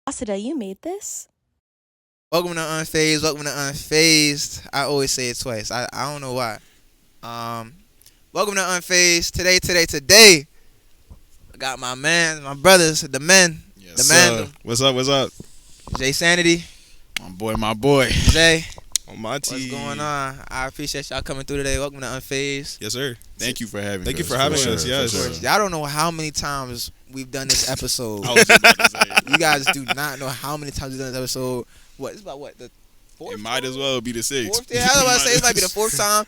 Asada, you made this? Welcome to Unfazed. Welcome to Unfazed. I always say it twice. I don't know why. Um, Welcome to Unfazed. Today. I got my man, my brothers, the men, Yes, the sir. man, What's up? What's up? Jaysanity, My boy. Jay. On my team. What's going on? I appreciate y'all coming through today. Welcome to Unfazed. Yes, sir. Thank you for having Thank you us. for having sure, us. Yes. Of course. Y'all don't know how many times we've done this episode. I was just about to say. You guys do not know how many times we've done this episode. It's about the fourth? It might as well be the sixth. Fourth? Yeah, I was about to say it might be the fourth time.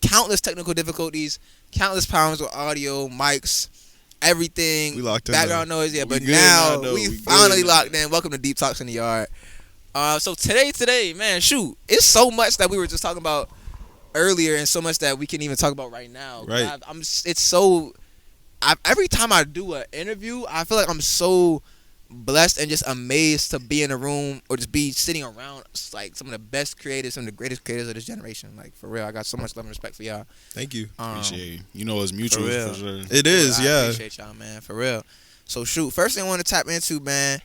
Countless technical difficulties, countless problems with audio, mics, everything. We locked in. Background noise, yeah. We But good now now, though. we We finally good. locked in. Welcome to Deep Talks in the Yard. So today, man, shoot, it's so much that we were just talking about earlier, and so much that we can even talk about right now. Right. It's so. Every time I do an interview, I feel like I'm so blessed and just amazed to be in a room or just be sitting around like some of the best creators, some of the greatest creators of this generation. Like, for real, I got so much love and respect for y'all. Thank you. Um, Appreciate you. You know it's mutual real. for sure. It is, I yeah. appreciate y'all, man, for real. So shoot, first thing I want to tap into, man.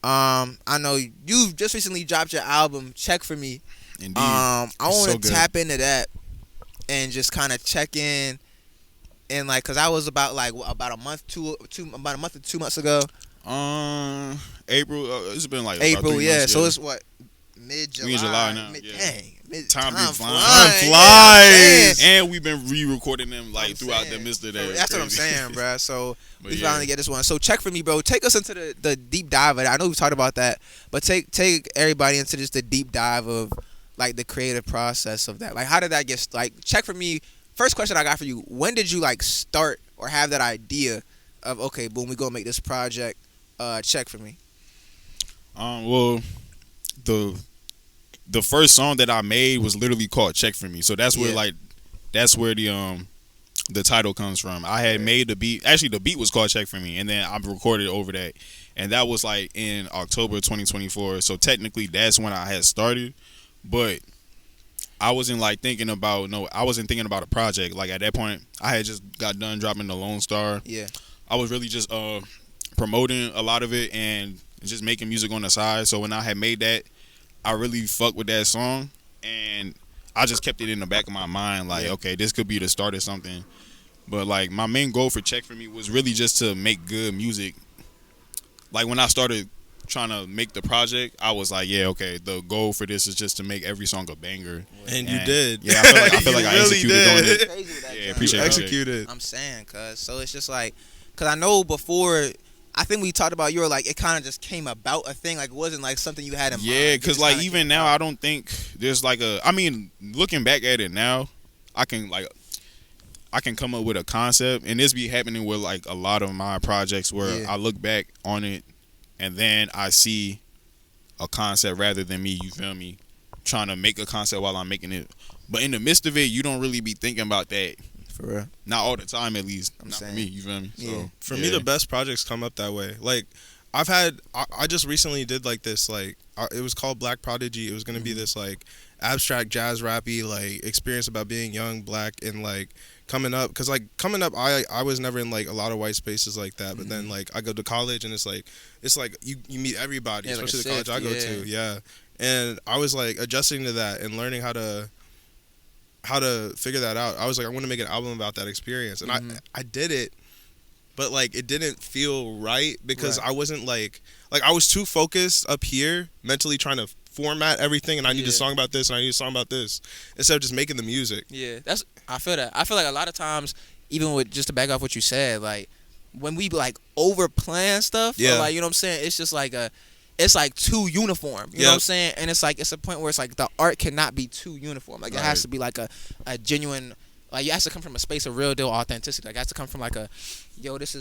I know you've just recently dropped your album, Check For Me. Indeed. I want to so good. tap into that and just kind of check in, and like, cause I was about a month or 2 months ago. April. It's been like about April, 3 yeah. months, So it's what, mid-July. We in July now, yeah. Dang, Time be flying. flying. Flies. Yeah, And we've been re-recording them I'm throughout saying. the midst of that. That's what I'm Crazy. saying, bro. So But we yeah. finally get this one. So Check For Me, bro. Take us into the deep dive of it. I know we talked about that, but take everybody into just the deep dive of like the creative process of that. Like, how did that get Check For Me? First question I got for you: when did you like start or have that idea of, okay, boom, we gonna make this project? Check For Me. Well, the first song that I made was literally called "Check For Me," so that's where Yeah. that's where the title comes from. I had made the beat. Actually, the beat was called "Check For Me," and then I recorded over that, and that was like in October 2024. So technically, that's when I had started, but I wasn't like thinking about I wasn't thinking about a project. Like at that point, I had just got done dropping the Lone Star. Yeah. I was really just promoting a lot of it and just making music on the side. So when I had made that, I really fucked with that song, and I just kept it in the back of my mind, like, okay, this could be the start of something. But like my main goal for Check For Me was really just to make good music. Like when I started trying to make the project, I was like, yeah, okay, the goal for this is just to make every song a banger. And you did. Yeah, I feel like You I really executed on did. it. Crazy with that Yeah, joint. appreciate You it. executed. I'm saying, so it's just like, cause I know before, I think we talked about, you were like, it kind of just came about a thing, like it wasn't like something you had in mind. Yeah, It because just like kinda even came now, about. I don't think there's like I mean, looking back at it now, I can come up with a concept, and this be happening with like a lot of my projects where Yeah. I look back on it, and then I see a concept rather than me. You feel me? Trying to make a concept while I'm making it, but in the midst of it, you don't really be thinking about that. For real. Not all the time, at least. I'm Not for saying. me. You feel me? Yeah. So For me, the best projects come up that way. Like, I just recently did like this, like, it was called Black Prodigy. It was going to be this, like, abstract jazz rappy, like, experience about being young, black, and, like, coming up. Because, like, coming up, I was never in, like, a lot of white spaces like that. But then, like, I go to college, and it's like you meet everybody, Yeah, like a especially the college I go sift, to. Yeah. And I was, like, adjusting to that and learning how to figure that out. I was like, I want to make an album about that experience. And I did it, but like it didn't feel right because Right. I wasn't like I was too focused up here mentally trying to format everything, and I need Yeah. a song about this and I need a song about this instead of just making the music. Yeah, I feel that. I feel like a lot of times, even with, just to back off what you said, like when we like over plan stuff, or, Yeah. like, you know what I'm saying, it's just like it's like too uniform. You know what I'm Yep. saying? And it's like, it's a point where it's like the art cannot be too uniform. Like, it has Right. to be like a genuine, like, it has to come from a space of real deal authenticity. Like, it has to come from like this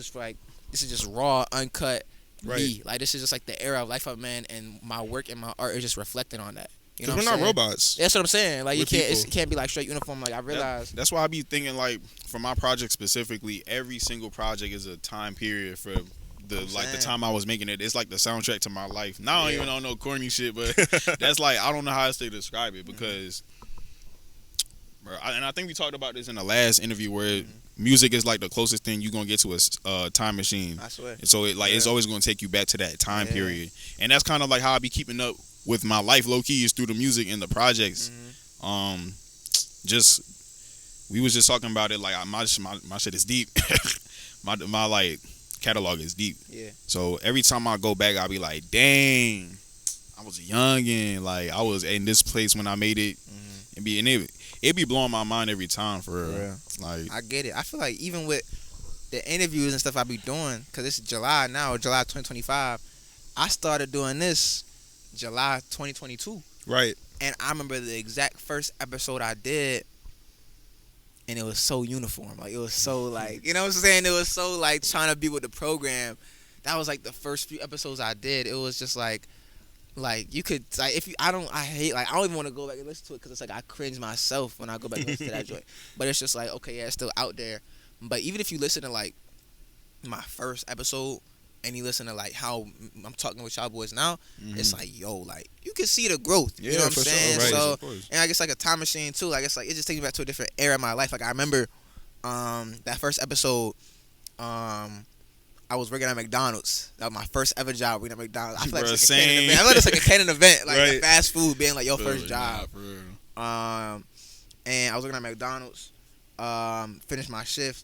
is just raw, uncut me. Right. Like, this is just like the era of life of man, and my work and my art is just reflecting on that. You know Because what we're I'm not saying? robots. That's what I'm saying. Like, We're it people. can't be like straight uniform. Like, I realize. That's why I be thinking, like, for my project specifically, every single project is a time period for the saying. time I was making it. It's like the soundtrack to my life. Now I don't Yeah. even know no corny shit, but that's like, I don't know how else to describe it, because Bro, and I think we talked about this in the last interview where music is like the closest thing you're gonna get to a time machine. I swear. And so it's always gonna take you back to that time period. And that's kind of like how I be keeping up with my life low key is through the music and the projects. Just we was just talking about it like my shit is deep. my like catalog is deep. Yeah. So every time I go back, I'll be like, dang, I was a youngin'. Like I was in this place when I made it, and it be blowing my mind every time for real. Like I get it. I feel like even with the interviews and stuff I be doing, cause it's July now, July 2025. I started doing this July 2022. Right. And I remember the exact first episode I did, and it was so uniform. Like, it was so, like, you know what I'm saying? It was so, like, trying to be with the program. That was, like, the first few episodes I did. It was just, like, you could, like, if you, I don't even want to go back and listen to it because it's, like, I cringe myself when I go back and listen to that joint. But it's just, like, okay, yeah, it's still out there. But even if you listen to, like, my first episode, and you listen to like how I'm talking with y'all boys now, it's like, yo, like you can see the growth. You know what I'm saying? Sure. Right. So, and I guess like a time machine too. Like it's like it just takes me back to a different era of my life. Like I remember that first episode, I was working at McDonald's. That was my first ever job working at McDonald's. I feel like it's like a canon event. I feel like it's like a canon event, like right. fast food being like your first job. For real. And I was working at McDonald's, finished my shift.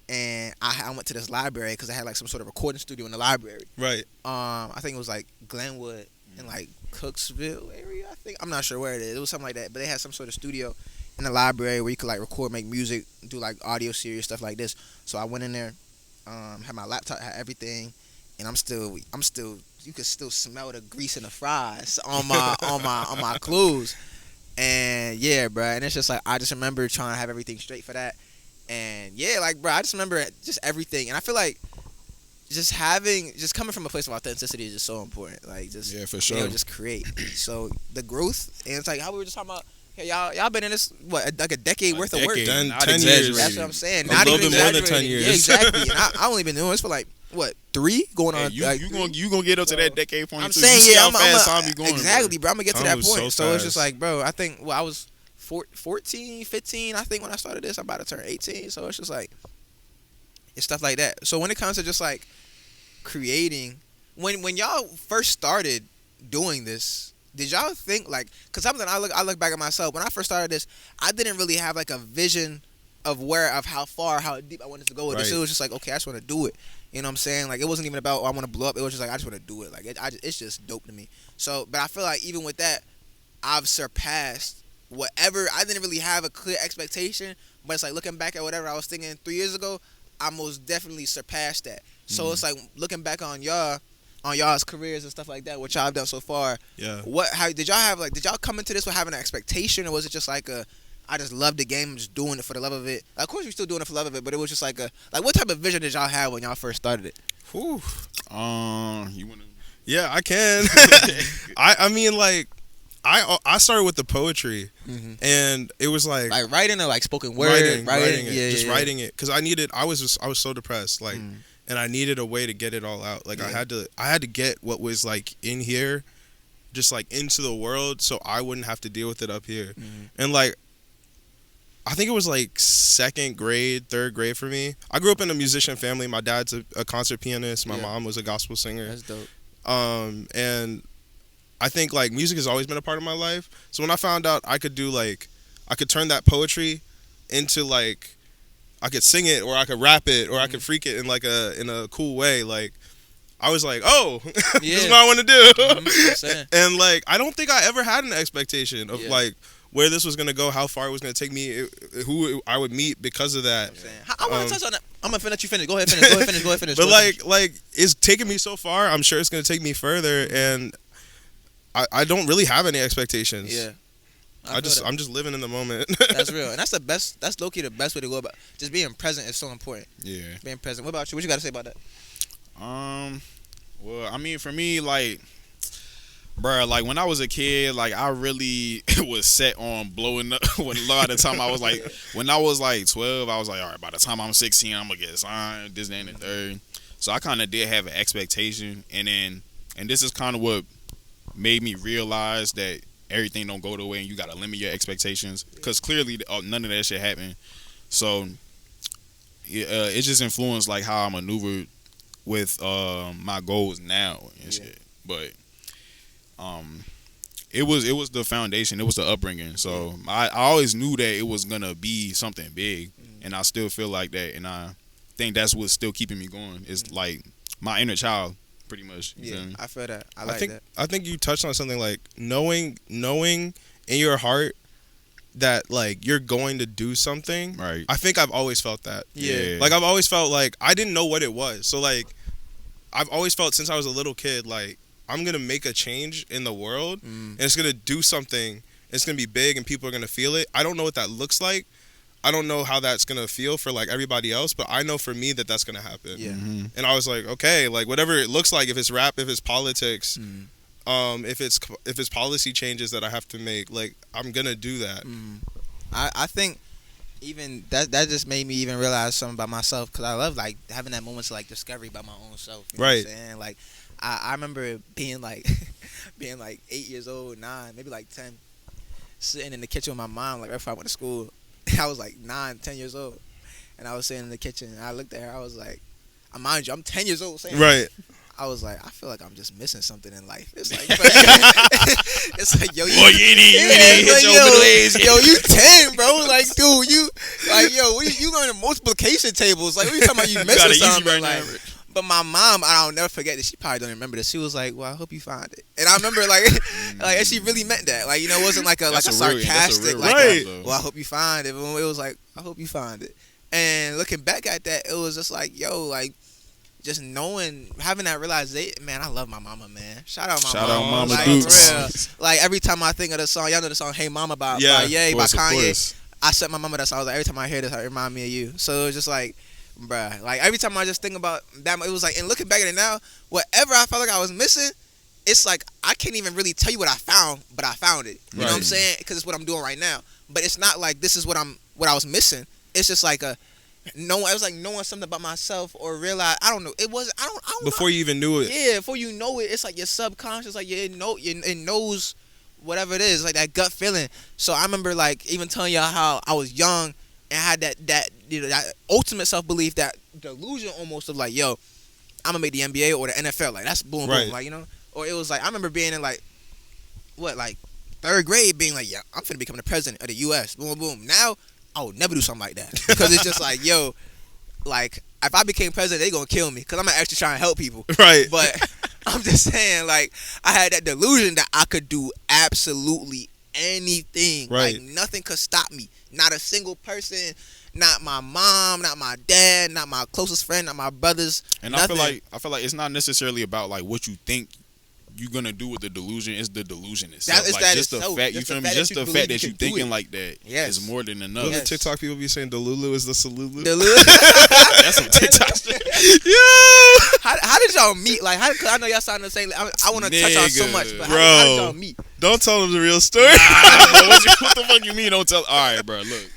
And I went to this library because I had like some sort of recording studio in the library. Right. I think it was like Glenwood in like Cooksville area. I think I'm not sure where it is. It was something like that. But they had some sort of studio in the library where you could like record, make music, do like audio series, stuff like this. So I went in there, had my laptop, had everything, and I'm still. You could still smell the grease and the fries on my clothes. And yeah, bro. And it's just like I just remember trying to have everything straight for that. And yeah, like bro, I just remember just everything, and I feel like just coming from a place of authenticity is just so important. Like just for sure, just create. So the growth, and it's like how we were just talking about. Hey, y'all been in this like a decade worth of work. 10 years. That's what I'm saying. A little bit more than 10 years. Yeah, exactly. And I only been doing this for like what 3 going on. You gonna get up to that decade point. I'm too. saying you I'm time be going, exactly, bro. I'm gonna get to that point. So it's just like, bro, I think I was 14, 15, I think when I started this. I'm about to turn 18, so it's just like it's stuff like that. So when it comes to just like creating, when y'all first started doing this, did y'all think like, because something I look back at myself when I first started this, I didn't really have like a vision of how deep I wanted to go with this. It was just like, okay, I just want to do it. You know what I'm saying? Like it wasn't even about I want to blow up. It was just like I just want to do it. Like it's just dope to me. So, but I feel like even with that, I've surpassed whatever. I didn't really have a clear expectation, but it's like looking back at whatever I was thinking 3 years ago, I most definitely surpassed that. So it's like looking back on y'all's careers and stuff like that, what y'all have done so far. Yeah. How did y'all come into this with having an expectation, or was it just like I just love the game, I'm just doing it for the love of it? Like, of course, you're still doing it for the love of it, but it was just like what type of vision did y'all have when y'all first started it? Whew. You wanna? Yeah, I can. I mean, like, I started with the poetry, and it was like writing or like spoken word, writing it, writing it, because I was so depressed, like, and I needed a way to get it all out. Like I had to get what was like in here, just like into the world, so I wouldn't have to deal with it up here. And like, I think it was like 2nd grade, 3rd grade for me. I grew up in a musician family. My dad's a concert pianist. My mom was a gospel singer. That's dope. And I think like music has always been a part of my life. So when I found out I could turn that poetry into like, I could sing it or I could rap it or I could freak it in like in a cool way. Like I was like, oh, this is what I want to do. And like, I don't think I ever had an expectation of like where this was going to go, how far it was going to take me, who I would meet because of that. I want to touch on that. I'm going to let you finish. Go ahead, finish. But like, it's taken me so far. I'm sure it's going to take me further. And I don't really have any expectations. Yeah. I'm just living in the moment. That's real. And that's low-key the best way to go about it. Just being present is so important. Yeah. Being present. What about you? What you got to say about that? Well, I mean, for me, like, bro, like when I was a kid, like I really was set on blowing up. When a lot of the time I was like, when I was like 12, I was like, all right, by the time I'm 16, I'm gonna get signed, this, that, and the third. So I kind of did have an expectation, and this is kind of what made me realize that everything don't go the way and you gotta limit your expectations because clearly none of that shit happened. So it just influenced like how I maneuvered with my goals now and shit. But it was the foundation, it was the upbringing. So I always knew that it was gonna be something big, and I still feel like that, and I think that's what's still keeping me going. Is like my inner child, pretty much. You feel me? I feel that. I think you touched on something like knowing in your heart that like you're going to do something. Right. I think I've always felt that. Yeah. Like I've always felt like I didn't know what it was. So like I've always felt since I was a little kid like I'm gonna make a change in the world and it's gonna do something. It's gonna be big and people are gonna feel it. I don't know what that looks like. I don't know how that's gonna feel for like everybody else, but I know for me that that's gonna happen. Yeah. Mm-hmm. And I was like, okay, like whatever it looks like, if it's rap, if it's politics, if it's policy changes that I have to make, like I'm gonna do that. I think even that just made me even realize something about myself because I love like having that moments of like discovery by my own self. You know Right. what I'm saying? Like I remember being like 8 years old, 9, maybe like 10, sitting in the kitchen with my mom like right before I went to school. I was like 9, 10 years old, and I was sitting in the kitchen and I looked at her. I was like, mind you, I'm 10 years old saying Right. I was like, I feel like I'm just missing something in life. It's like, it's like, yo, Boy, you need hit your middle age. yo, you 10, bro. Like, dude, you, like, yo, you learning multiplication tables. Like, what you talking about? You missing something? Like, but my mom, I'll never forget this. She probably don't remember this. She was like, "Well, I hope you find it." And I remember, like, and she really meant that. Like, you know, it wasn't like a sarcastic, like, well, I hope you find it. But it was like, I hope you find it. And looking back at that, it was just like, yo, like, just knowing, having that realization, man, I love my mama, man. Shout out mama. Mama like, Dukes. for real. Like, every time I think of the song, y'all know the song "Hey Mama" by Ye, by Of Kanye. course. I set my mama that song. I was like, every time I hear this, it remind me of you. So it was just like, bruh, like every time I just think about that, it was like, and looking back at it now, whatever I felt like I was missing, it's like I can't even really tell you what I found, but I found it. You know what I'm saying? Because it's what I'm doing right now. But it's not like this is what I was missing. It's just like it was like knowing something about myself or realize, I don't know. It was I don't Before you even knew it. Yeah, before you know it, it's like your subconscious, like it knows whatever it is, like that gut feeling. So I remember like even telling y'all how I was young and had that you know, that ultimate self belief, that delusion almost of like, yo, I'm gonna make the NBA or the NFL. Like that's boom, boom, like, you know. Or it was like I remember being in like third grade, being like, yeah, I'm finna become the president of the U.S. Boom, boom. Now I would never do something like that because it's just like, yo, like if I became president, they gonna kill me because I'm actually trying to help people. Right. But I'm just saying, like, I had that delusion that I could do absolutely anything. Right. Like nothing could stop me. Not a single person. Not my mom, not my dad, not my closest friend, not my brothers. And nothing. I feel like it's not necessarily about like what you think you're gonna do with the delusion. It's the delusion itself. That, like that just the so, fact, you feel me? Just the fact that you thinking like that is more than enough. Yes. TikTok people be saying Delulu is the Salulu. That's some TikTok shit. Yeah. How did y'all meet? Like, cause I know y'all sound the same. I want to touch on so much, but how did y'all meet? Don't tell them the real story. What the fuck you mean? Don't tell. All right, bro. Look.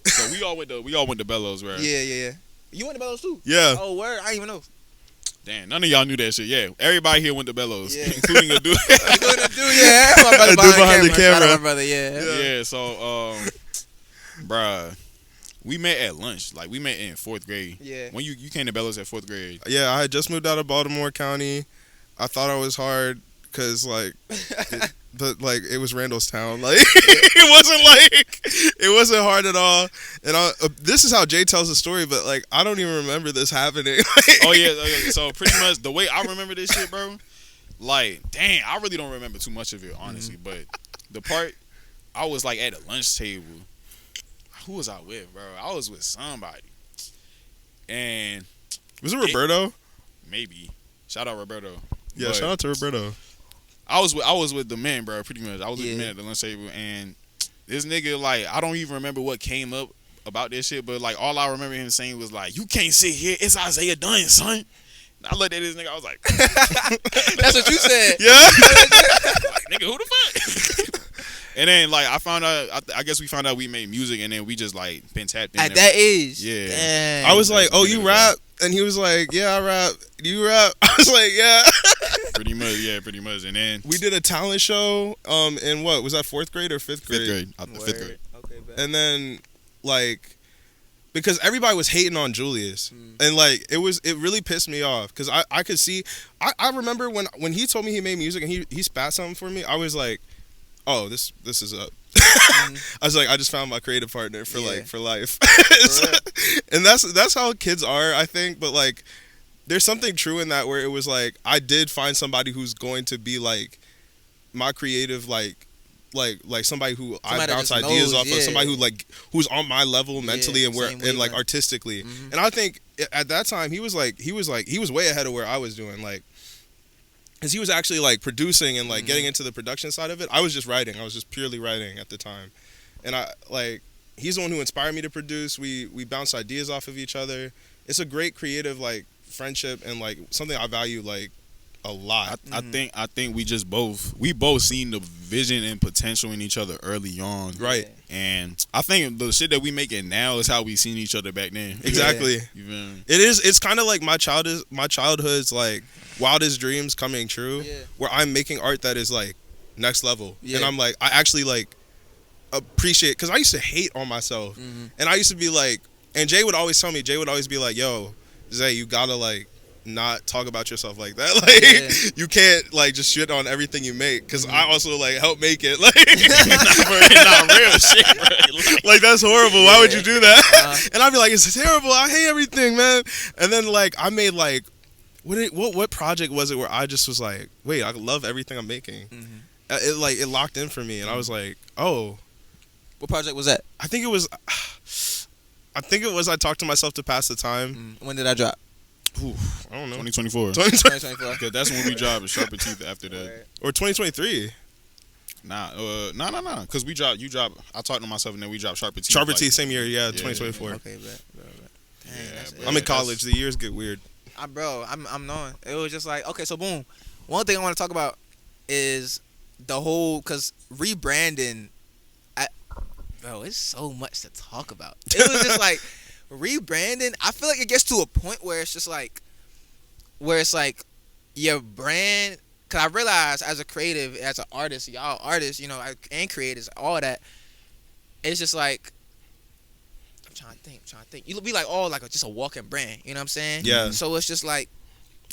So we all went to Bellows, right? Yeah. You went to Bellows too? Yeah. Oh, word? I didn't even know. Damn, none of y'all knew that shit. Yeah, everybody here went to Bellows, including a dude. Yeah, my brother behind the camera. Shout out my brother, yeah. So, bruh, we met at lunch. Like, we met in 4th grade. Yeah. When you came to Bellows at 4th grade. Yeah, I had just moved out of Baltimore County. I thought I was hard because, like, it was Randallstown. Like, it wasn't hard at all. And this is how Jay tells the story, but, like, I don't even remember this happening. Oh, yeah. So, pretty much, the way I remember this shit, bro, like, dang, I really don't remember too much of it, honestly. But the part, I was, like, at a lunch table. Who was I with, bro? I was with somebody. And was it Roberto? Maybe. Shout out Roberto. Yeah, but shout out to Roberto. I was with the men, bro, pretty much. I was with the men at the lunch table, and this nigga, like, I don't even remember what came up about this shit, but, like, all I remember him saying was, like, you can't sit here. It's Isaiah Dunn, son. And I looked at this nigga, I was like... That's what you said. Yeah. Like, nigga, who the fuck? And then, like, I guess we found out we made music, and then we just, like, been tapped in. At that age? Yeah. Dang. I was like, oh, you rap? And he was like, yeah, I rap. Do you rap? I was like, yeah. Pretty much. And then We did a talent show in what? Was that 4th grade or 5th grade? 5th grade. Fifth grade. Okay, bet. And then, like, because everybody was hating on Julius. And, like, it really pissed me off. Because I could see, I remember when he told me he made music and he spat something for me, I was like, oh, this is up. I was like, I just found my creative partner for life. And that's how kids are, I think. But like, there's something true in that where it was like I did find somebody who's going to be like my creative like somebody who I bounce ideas off of, somebody who like who's on my level mentally and like artistically. And I think at that time he was way ahead of where I was doing, like. Because he was actually, like, producing and, like, getting into the production side of it. I was just writing. I was just purely writing at the time. And, he's the one who inspired me to produce. We bounce ideas off of each other. It's a great creative, like, friendship and, like, something I value, like, a lot. I think we both seen the vision and potential in each other early on. Right. And I think the shit that we making now is how we seen each other back then. Exactly. Yeah. It's kind of like my childhood's, like, wildest dreams coming true, where I'm making art that is like next level, and I'm like, I actually like appreciate, because I used to hate on myself, and I used to be like, and Jay would always be like, yo, Zay, you gotta like not talk about yourself like that, like you can't like just shit on everything you make, because I also like help make it, like not real shit, bro. Like that's horrible. Why would you do that? And I'd be like, it's terrible. I hate everything, man. And then like I made like. What project was it where I just was like, wait, I love everything I'm making. It locked in for me, and I was like, oh. What project was that? I think it was I talked to myself to pass the time. When did I drop? Ooh, I don't know. 2024. 2024. Because that's when we drop Sharper Teeth after that. Right. Or 2023. Nah. Because you drop. I talked to myself and then we dropped Sharper Teeth. Sharper Teeth, same year, 2024. Okay, bet. Dang, I'm in college. The years get weird. Bro, I'm knowing. It was just like, okay, so boom. One thing I want to talk about is the whole, because rebranding, bro, it's so much to talk about. It was just like, rebranding, I feel like it gets to a point where it's just like, your brand, because I realize as a creative, as an artist, y'all artists, and creators, all that, it's just like, I'm trying to think. You'll be like just a walking brand. You know what I'm saying? Yeah. So it's just like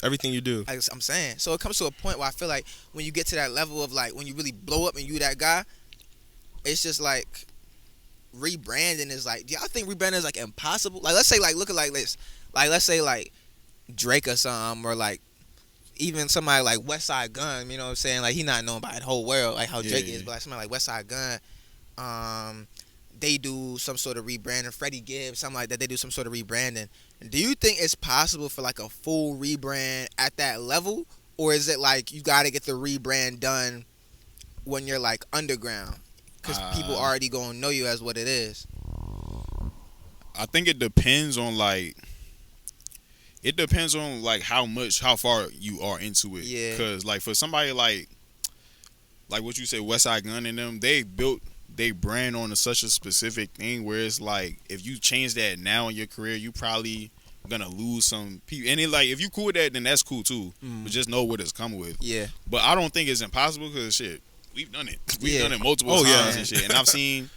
everything you do. Like I'm saying. So it comes to a point where I feel like when you get to that level of like when you really blow up and you that guy, it's just like rebranding is like. Do y'all think rebranding is like impossible? Like let's say like look at like this. Like let's say like Drake or something, or like even somebody like West Side Gun. You know what I'm saying? Like he not known by the whole world like how Drake is, but like somebody like West Side Gun. They do some sort of rebranding. Freddie Gibbs, something like that. They do some sort of rebranding. Do you think it's possible for like a full rebrand at that level, or is it like you got to get the rebrand done when you're like underground, because people already gonna know you as what it is? I think it depends on how far you are into it. Yeah. Because like for somebody like what you say, West Side Gun and them, they built they brand on such a specific thing where it's like if you change that now in your career, you probably gonna lose some people. And it, like if you cool with that, then that's cool too. But just know what it's coming with. Yeah. But I don't think it's impossible because shit, we've done it. We've done it multiple times and shit. And I've seen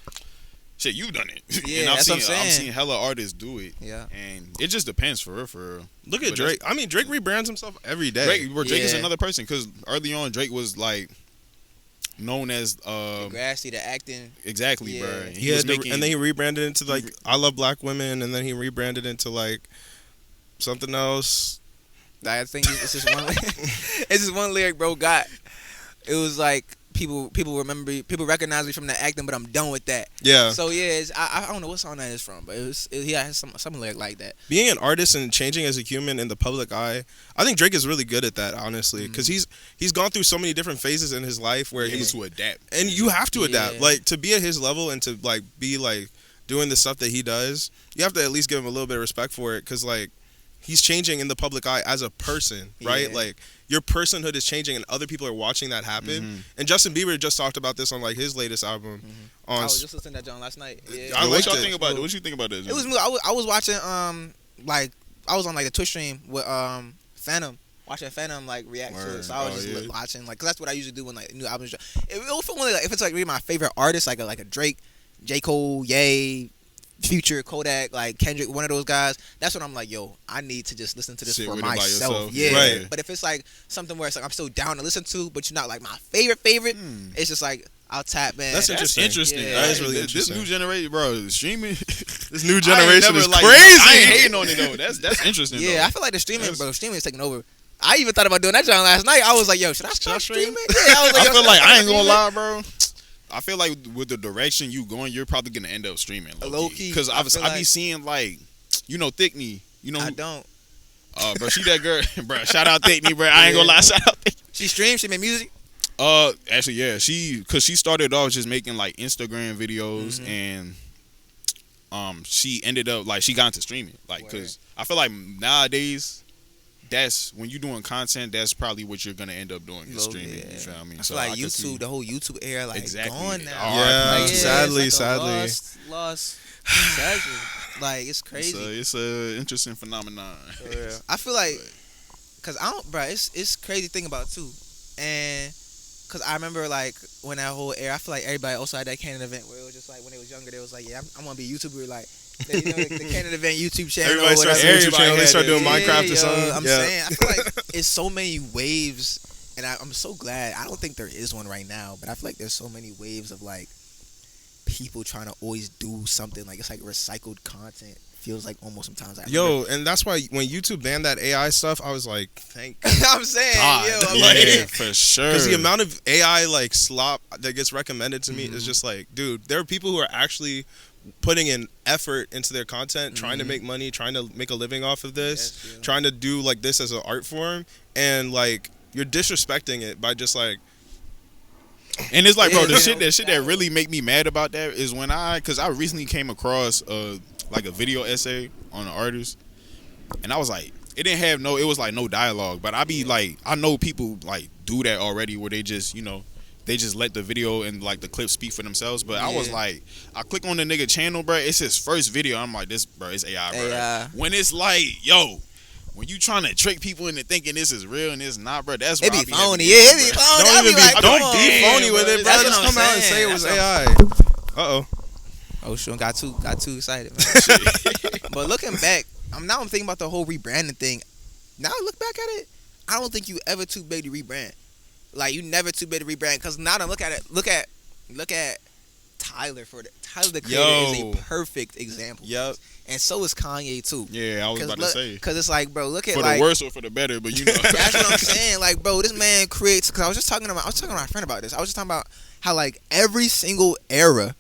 shit, you've done it. Yeah, and I've saying. seen hella artists do it. Yeah. And it just depends for real. Look at Drake. I mean, Drake rebrands himself every day. Drake is another person because early on Drake was like known as Degrassi, the acting. Exactly, bro. And and then he rebranded into like I Love Black Women, and then he rebranded into like something else. I think it's just one. It's just one lyric, bro. Got it was like people recognize me from the acting, but I'm done with that. Yeah. So yeah, I don't know what song that is from, but he has some lyric like that. Being an artist and changing as a human in the public eye, I think Drake is really good at that, honestly, because he's gone through so many different phases in his life where he's to adapt, and you have to adapt. Like to be at his level and to like be like doing the stuff that he does, you have to at least give him a little bit of respect for it, because like he's changing in the public eye as a person, right? Yeah. Like your personhood is changing, and other people are watching that happen. And Justin Bieber just talked about this on like his latest album. I was just listening to that John last night. Yeah. What y'all think about it? What you think about this? It was. I was watching like I was on like the Twitch stream with Phantom. Watching Phantom like react to it, so I was just watching like, cause that's what I usually do when like new albums drop. If it's like really my favorite artist, like a Drake, J. Cole, Ye, Future, Kodak, like Kendrick, one of those guys, that's when I'm like, yo, I need to just listen to this for myself. Yeah. Right. But if it's like something where it's like I'm still down to listen to, but you're not like my favorite, it's just like I'll tap, man. That's interesting. Yeah. That is really interesting. This new generation, bro, streaming. This new generation is like, crazy. I ain't hating on it though. That's interesting. Yeah, though. I feel like the streaming is taking over. I even thought about doing that job last night. I was like, yo, should I start streaming? Yeah, I was like, I feel like I ain't gonna lie, bro. I feel like with the direction you going, you're probably gonna end up streaming low key. Because I be seeing like, Thickney. You know, I don't. Bro, she that girl, bro. Shout out Thickney, bro. I ain't gonna lie, shout out Thickney. She streams. She made music. Actually, yeah. She started off just making like Instagram videos and she ended up like she got into streaming, like, because I feel like nowadays, that's when you're doing content, that's probably what you're gonna end up doing is streaming. You feel what I mean? I feel like YouTube, the whole YouTube era, like gone now. Yeah, like, sadly. Lost treasure. Like it's crazy. It's a interesting phenomenon. I feel like, cause I don't, bro. It's crazy thing about too, and cause I remember like when that whole era, I feel like everybody also had that Canon event where it was just like when they was younger, they was like, yeah, I'm gonna be a YouTuber, like. The Canon event YouTube channel. Everybody starts a YouTube channel. They start doing Minecraft or something. I'm saying, I feel like it's so many waves, and I'm so glad. I don't think there is one right now, but I feel like there's so many waves of like people trying to always do something. Like it's like recycled content. Feels like almost sometimes. And that's why when YouTube banned that AI stuff, I was like, thank I'm saying, God, I'm yeah, for sure. Because the amount of AI like slop that gets recommended to me is just like, dude, there are people who are actually putting in effort into their content, trying to make money, trying to make a living off of this, trying to do like this as an art form, and like you're disrespecting it by just like. And it's like, bro, the shit that really make me mad about that is when because I recently came across like a video essay on an artist, and I was like, it was like no dialogue, but I be like, I know people like do that already where they just they just let the video and like the clip speak for themselves. But I was like, I click on the nigga channel, bro. It's his first video. I'm like, this, bro, it's AI, bro. When it's like, yo, when you trying to trick people into thinking this is real and it's not, bro, that's it be phony. Yeah, it be phony. Don't be phony with it, bro. Just come out and say it was AI. Oh, Sean got too excited, man. But looking back, I'm thinking about the whole rebranding thing. Now I look back at it, I don't think you ever too big to rebrand. Like you never too big to rebrand, because now I look at it. Look at Tyler Tyler the Creator is a perfect example. Yep. And so is Kanye too. Yeah, I was about to say. Because it's like, bro, look at for the worse or for the better, but that's what I'm saying. Like, bro, this man creates. Because I was talking to my friend about this. I was just talking about how like every single era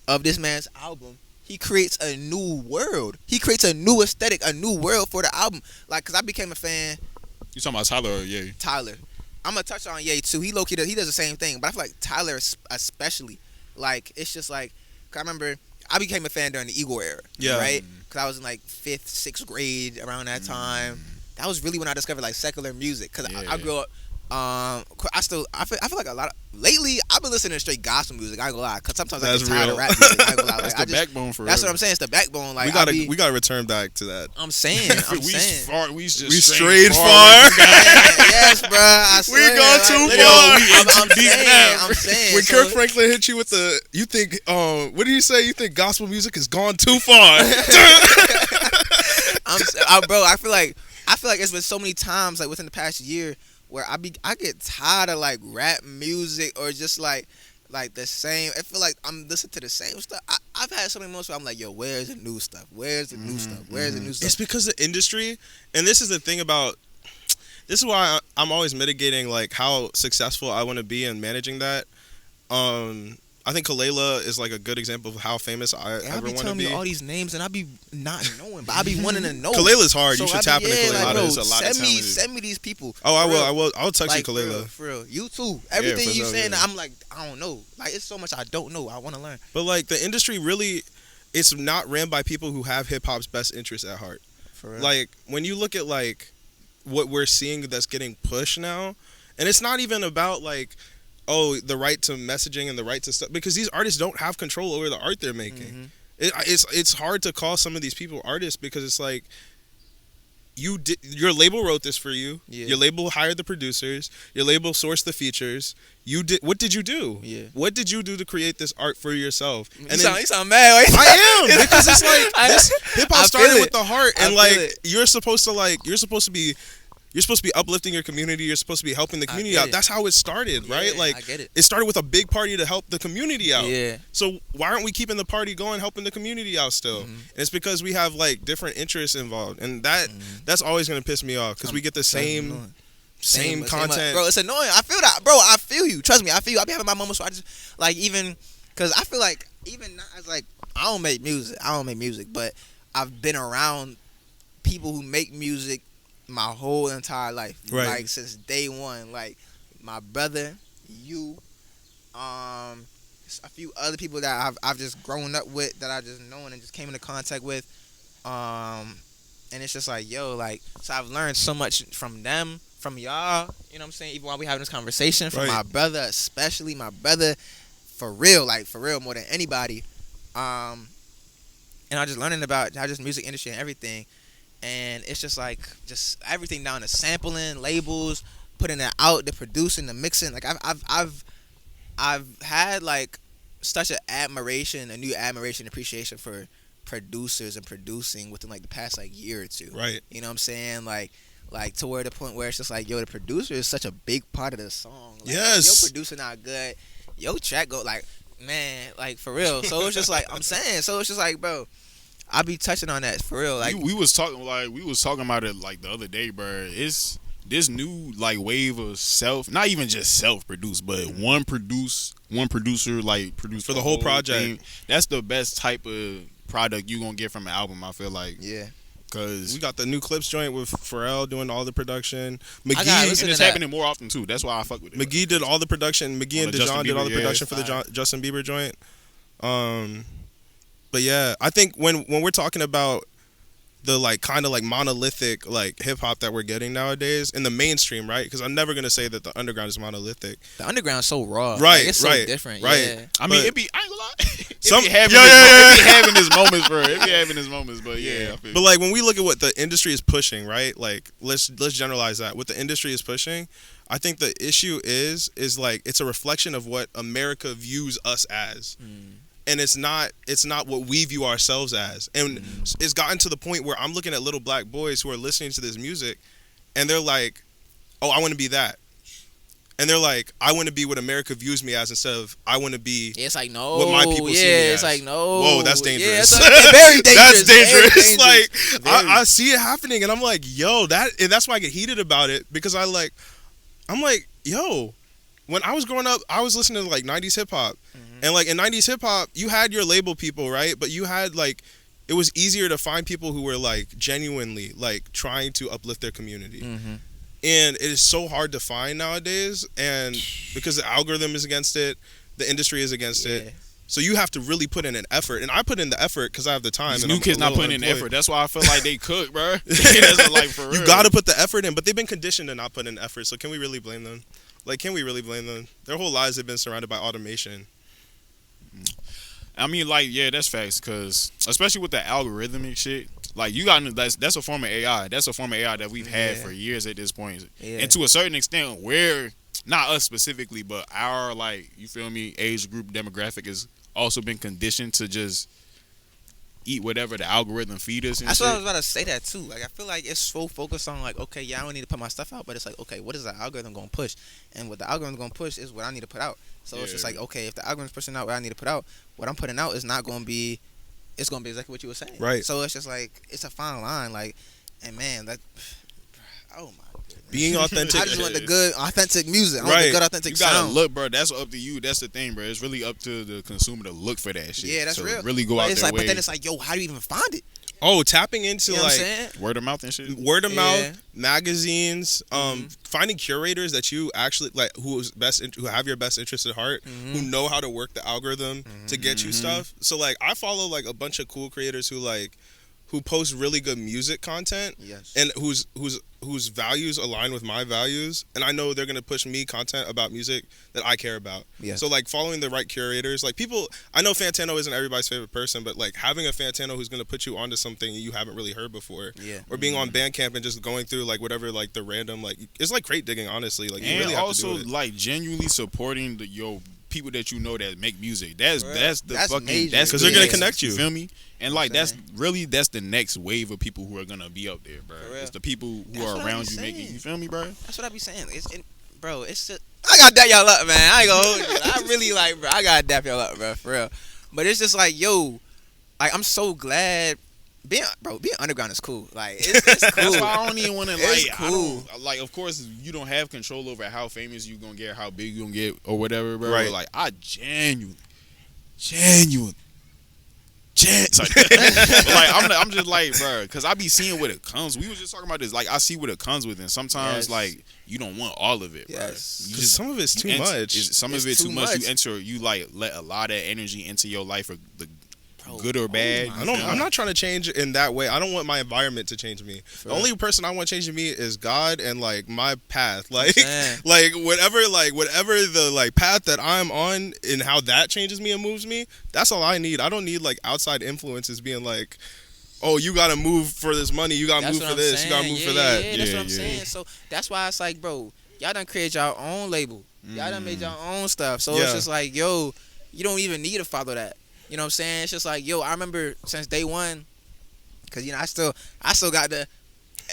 of this man's album, he creates a new world. He creates a new aesthetic, a new world for the album. Like, because I became a fan. You talking about Tyler or Ye? Tyler. I'm gonna touch on Ye too. He low-key he does the same thing, but I feel like Tyler especially, like it's just like, cause I remember I became a fan during the Igor era, right? Cause I was in like 5th, 6th grade around that time. That was really when I discovered like secular music. Cause I grew up. I feel like a lot of lately I've been listening to straight gospel music. I ain't gonna lie, cause sometimes I get tired of rap music. I ain't gonna lie. That's the backbone for real. That's what I'm saying. It's the backbone. Like we gotta return back to that. I'm saying. We strayed far. Yes, bro. I swear. We gone too far. I'm saying. When Kirk Franklin hit you with you think, what did you say? You think gospel music has gone too far? Bro, I feel like it's been so many times like within the past year where I get tired of like rap music or just like the same. I feel like I'm listening to the same stuff. I've had so many moments where I'm like, yo, where's the new stuff? Where's the new stuff? Where's the new stuff? It's because the industry, and this is the thing about. This is why I'm always mitigating like how successful I want to be in managing that. I think Kalela is like a good example of how famous I ever want to be. I be telling you all these names and I be not knowing, but I be wanting to know. Kalela's hard. You should tap into Kalela. Like, bro, send me these people. Oh, I will. I'll text you Kalela. For real. You too. Everything you saying, I'm like, I don't know. Like it's so much I don't know. I want to learn. But like the industry really, it's not ran by people who have hip hop's best interests at heart. For real. Like when you look at like what we're seeing that's getting pushed now, and it's not even about like, oh, the right to messaging and the right to stuff, because these artists don't have control over the art they're making. It's hard to call some of these people artists because it's like your label wrote this for you. Yeah. Your label hired the producers. Your label sourced the features. What did you do? Yeah. What did you do to create this art for yourself? And you sound mad. Right? I am, because it's like this hip hop started with the heart, and you're supposed to be uplifting your community. You're supposed to be helping the community out. That's how it started, right? Yeah, like I get it. It started with a big party to help the community out. Yeah. So why aren't we keeping the party going, helping the community out still? And it's because we have like different interests involved, and that's always gonna piss me off because we get the same content. Bro, it's annoying. I feel that, bro. I feel you. Trust me, I feel you. I be having my moments where I just like, even because I feel like even not as like I don't make music, but I've been around people who make music my whole entire life, right? Like since day one. Like my brother, you, a few other people that I've just grown up with, that I just known and just came into contact with, and it's just like, yo, like, so I've learned so much from them, from y'all, you know what I'm saying, even while we having this conversation, from my brother, especially my brother, for real, more than anybody, and I'm just learning about how just music industry and everything. And it's just like, just everything down to sampling, labels, putting it out, the producing, the mixing. Like I've had like such a new admiration, appreciation for producers and producing within like the past like year or two. Right. You know what I'm saying? Like to where the point where it's just like, yo, the producer is such a big part of the song. Like, yes. Your producer not good. Your track go like, man, like for real. So it's just like I'm saying. So it's just like, bro, I be touching on that for real. Like we was talking about it like the other day, bro. It's this new like wave of not even just self-produced, but one producer like produce for the whole project. Thing. That's the best type of product you gonna get from an album, I feel like. Yeah. Cause we got the new Clips joint with Pharrell doing all the production. McGee, and it's happening more often too. That's why I fuck with it. McGee did all the production. McGee and Dijon did all the production for the Justin Bieber joint. But yeah, I think when we're talking about the like kind of like monolithic like hip hop that we're getting nowadays in the mainstream, right? Because I'm never gonna say that the underground is monolithic. The underground's so raw, right? Like, it's so different, right? Yeah. I mean, I ain't gonna lie. It be having his moments, bro. It be having his moments, but yeah. But like when we look at what the industry is pushing, right? Like let's generalize that. What the industry is pushing, I think the issue is like it's a reflection of what America views us as. And it's not what we view ourselves as. And it's gotten to the point where I'm looking at little black boys who are listening to this music and they're like, oh, I want to be that. And they're like, I want to be what America views me as instead of I want to be it's like, no, what my people see me as. It's like, no. Whoa, that's dangerous. Yeah, it's very dangerous. That's dangerous. Very dangerous. Like, I see it happening and I'm like, yo, that's why I get heated about it, because I'm like, yo, when I was growing up, I was listening to like 90s hip hop. And like in 90s hip hop, you had your label people, right? But you had like, it was easier to find people who were like genuinely like trying to uplift their community. And it is so hard to find nowadays. And because the algorithm is against it, the industry is against it. So you have to really put in an effort. And I put in the effort because I have the time. These and new kids not putting in effort. That's why I feel like they cook, bro. That's like for real. You got to put the effort in, but they've been conditioned to not put in effort. So can we really blame them? Like, can we really blame them? Their whole lives have been surrounded by automation. I mean, like, yeah, that's facts, because especially with the algorithmic shit, like, you got that's a form of AI. That's a form of AI that we've had for years at this point. And to a certain extent, we're, not us specifically, but our, like, you feel me, age group demographic has also been conditioned to just eat whatever the algorithm feed us. That's what I was about to say that too. Like I feel like it's so focused on like, okay, yeah, I don't need to put my stuff out, but it's like, okay, what is the algorithm gonna push? And what the algorithm gonna push is what I need to put out. So it's just like, okay, if the algorithm's pushing out what I need to put out, what I'm putting out is not gonna be, it's gonna be exactly what you were saying. Right. So it's just like, it's a fine line. Like, and man, that, oh my goodness. Being authentic. I just want the good, authentic music. I want the good, authentic sound. You gotta look, bro. That's up to you. That's the thing, bro. It's really up to the consumer to look for that shit. Yeah, that's real. Really go out their way. But then it's like, yo, how do you even find it? Oh, tapping into you know like word of mouth and shit. Word of mouth, magazines, finding curators that you actually like, who have your best interest at heart, who know how to work the algorithm to get you stuff. So like, I follow like a bunch of cool creators who like who post really good music content Yes. and whose values align with my values, and I know they're gonna push me content about music that I care about. Yes. So like following the right curators, like people, I know Fantano isn't everybody's favorite person, but like having a Fantano who's gonna put you onto something you haven't really heard before, Yeah. or being on Bandcamp and just going through like whatever like the random like it's like crate digging, honestly. Like you And really have also to do it. like genuinely supporting your people that you know that make music. That's That's fucking major. that's 'Cause they're gonna big. connect you. Feel me? And like know what I'm that's the next wave of people who are gonna be up there, bro. For real. It's the people who That's are what I around be you making. saying. You feel me, bro? That's what I be saying. Bro, it's just I gotta dap y'all up, man. I ain't gonna hold you. I really like, bro. I gotta dap y'all up, bro, for real. But it's just like, yo, like I'm so glad. Being underground is cool. Like it's cool. That's why I don't even want to It's like. cool. I don't like. Of course, you don't have control over how famous you gonna get, how big you gonna get, or whatever, bro. Right. But like, I genuinely. Like, I'm just like, bro, because I be seeing what it comes. We was just talking about this. Like, I see what it comes with, and sometimes Yes. like you don't want all of it, bro. Yes. You 'Cause some of it's too much. Some of It's it's too too much. much. You like let a lot of energy into your life, or the Bro, good or bad. my you feel I'm me? not trying to change in that way. I don't want my environment to change me. The real. only person I want changing me is God and like my path. Like Man. like whatever the like path that I'm on and how that changes me and moves me, that's all I need. I don't need like outside influences being like, oh, you gotta move for this money, you gotta That's move what for I'm this, saying. you gotta move yeah, for that. Yeah, that's Yeah, what I'm yeah. saying. So that's why it's like, bro, y'all done create y'all own label. Y'all done made y'all own stuff. So it's Yeah. just like, yo, you don't even need to follow that. You know what I'm saying? It's just like, yo, I remember since day one, cause you know I still got the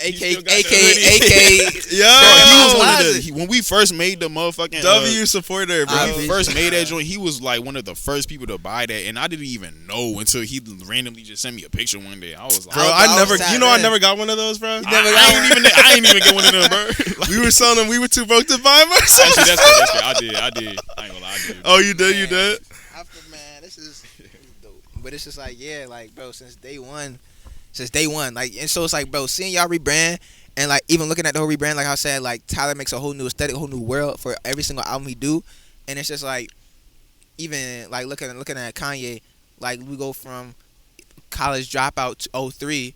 AK still got the AK hoodie. Yo, Bro, he was one of Closet. when we first made the motherfucking W supporter, bro. I when we appreciate first made that that. joint, he was like one of the first people to buy that, and I didn't even know until he randomly just sent me a picture one day. I was like, Bro, I I never, was tight, you know, I man. never got one of those, bro. I ain't even get one of them, bro. We were selling them. We were too broke to buy them ourselves. Actually, that's good. I did. I ain't gonna lie, I did. Oh, you did, you Man. did. Man, this is dope. But it's just like, yeah, like, bro, since day one, like, and so it's like, bro, seeing y'all rebrand and like even looking at the whole rebrand, like I said, like Tyler makes a whole new aesthetic, a whole new world for every single album he do, and it's just like, even like looking at Kanye, like we go from College Dropout to 03,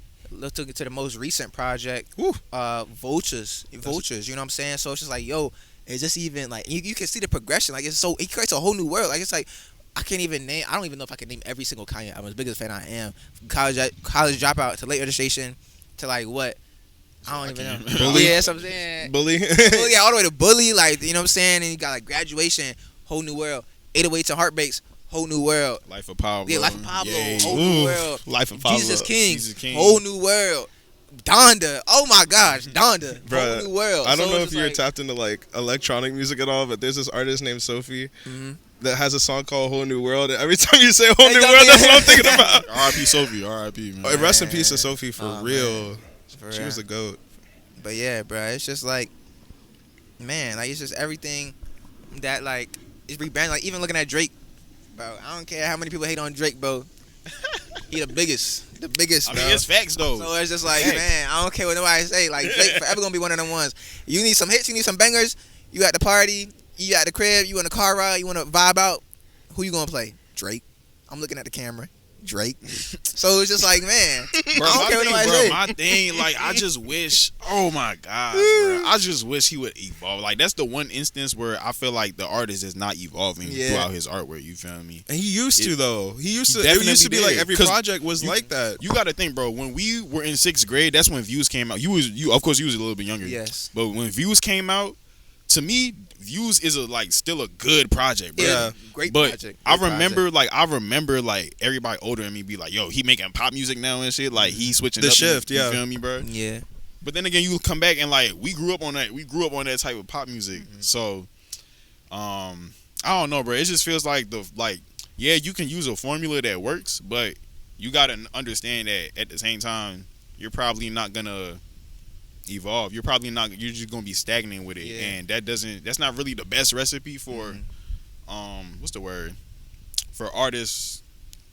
took it to the most recent project, Woo. Vultures, you know what I'm saying? So it's just like, yo, is this even like you can see the progression, like it's so he creates a whole new world, like it's like I don't even know if I can name every single Kanye album. As big as a fan I am, from College Dropout to Late Registration to like what I don't even know. Bully. Yeah, that's what I'm saying. Bully. Bully, yeah, all the way to Bully, like you know what I'm saying. And you got like Graduation, whole new world. 808s and Heartbreaks, whole new world. Life of Pablo. Yeah, Life of Pablo, Yay. whole new world. Life of Pablo. Jesus King, Jesus King. whole new world. Donda, oh my gosh, Donda, Bruh, whole new world. I don't So know it's if you're like, tapped into like electronic music at all, but there's this artist named Sophie Mhm. that has a song called "Whole New World." And every time you say "Whole New got World," me. that's what I'm thinking about. R.I.P. Sophie. R.I.P. Man. Oh, rest in peace to Sophie for Oh, real. man. For She real. was the goat. But yeah, bro, it's just like, man, like it's just everything that like is rebranded. Like even looking at Drake, bro, I don't care how many people hate on Drake, bro. He the biggest, I mean, bro. it's facts though. So it's just like, Facts. man, I don't care what nobody say. Like Drake forever gonna be one of them ones. You need some hits, you need some bangers. You at the party, you at the crib, you in the car ride, you want to vibe out. Who you gonna play? Drake. I'm looking at the camera. Drake. So it's just like, man, Bro, I don't care what nobody say. my thing, like, I just wish, oh my gosh, bro, I just wish he would evolve. Like, that's the one instance where I feel like the artist is not evolving Yeah. throughout his artwork. You feel me? And he used to though. He used to. It definitely used to be like did. every 'Cause project was like that. You got to think, bro. When we were in 6th grade, that's when Views came out. Of course, you was a little bit younger. Yes. But when Views came out, to me, Views is still a good project, bro. Yeah. Great But project. I Great remember, project. like everybody older than me be like, "Yo, he making pop music now and shit." Like he switching The up. shift, you yeah. feel me, bro? Yeah. But then again, you come back and like we grew up on that. We grew up on that type of pop music. Mm-hmm. So, I don't know, bro. It just feels like yeah, you can use a formula that works, but you gotta understand that at the same time, you're probably not gonna evolve. You're just gonna be stagnant with it, Yeah. and that's not really the best recipe for what's the word, for artists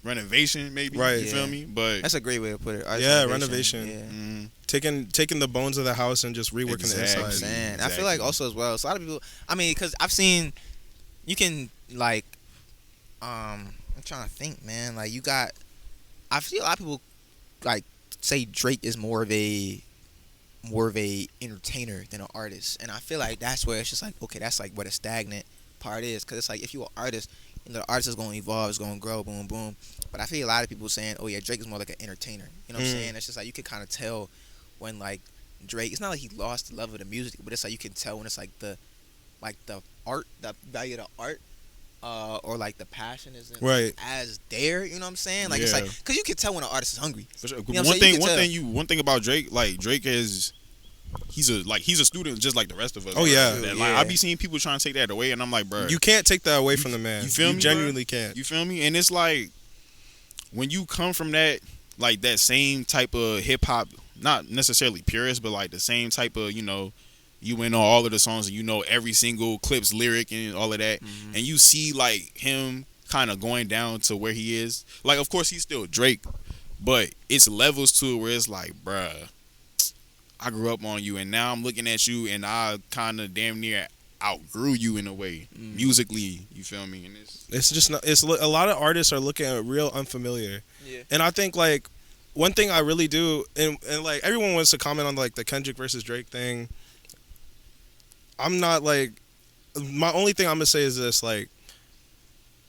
renovation, maybe. Right. You feel Yeah. me? But That's a great way to put it. Artist Yeah, renovation. Yeah. Taking the bones of the house and just reworking Exactly. the I'm inside. saying. I feel like Exactly. also as well. So a lot of people. I mean, because I've seen, you can like, I'm trying to think, man. Like you got, I feel a lot of people like say Drake is more of a entertainer than an artist, and I feel like that's where it's just like, okay, that's like where the stagnant part is, because it's like if you're an artist, the artist is going to evolve, it's going to grow, boom boom. But I feel a lot of people saying, oh yeah, Drake is more like an entertainer. You know what I'm saying? It's just like you can kind of tell when like Drake, it's not like he lost the love of the music, but it's like you can tell when it's like the art, the value of the art, or like the passion isn't Right. as there. You know what I'm saying? Like it's like, because you can tell when an artist is hungry. For sure. You know what I'm saying? One thing about Drake, like Drake is, he's a student just like the rest of us. Oh, yeah. Like Yeah. I be seeing people trying to take that away, and I'm like, bro, You can't take that away from the man. you feel me, You genuinely bro? can't. You feel me? And it's like when you come from that, like that same type of hip hop, not necessarily purist, but like the same type of, you went on all of the songs and you know every single clip's lyric and all of that, and you see like him kind of going down to where he is. Like, of course, he's still Drake, but it's levels to it where it's like, bruh, I grew up on you, and now I'm looking at you, and I kind of damn near outgrew you in a way, musically. You feel me? And It's just not. It's a lot of artists are looking at real unfamiliar. Yeah. And I think like one thing I really do, and like everyone wants to comment on like the Kendrick versus Drake thing. I'm not like, my only thing I'm gonna say is this: like,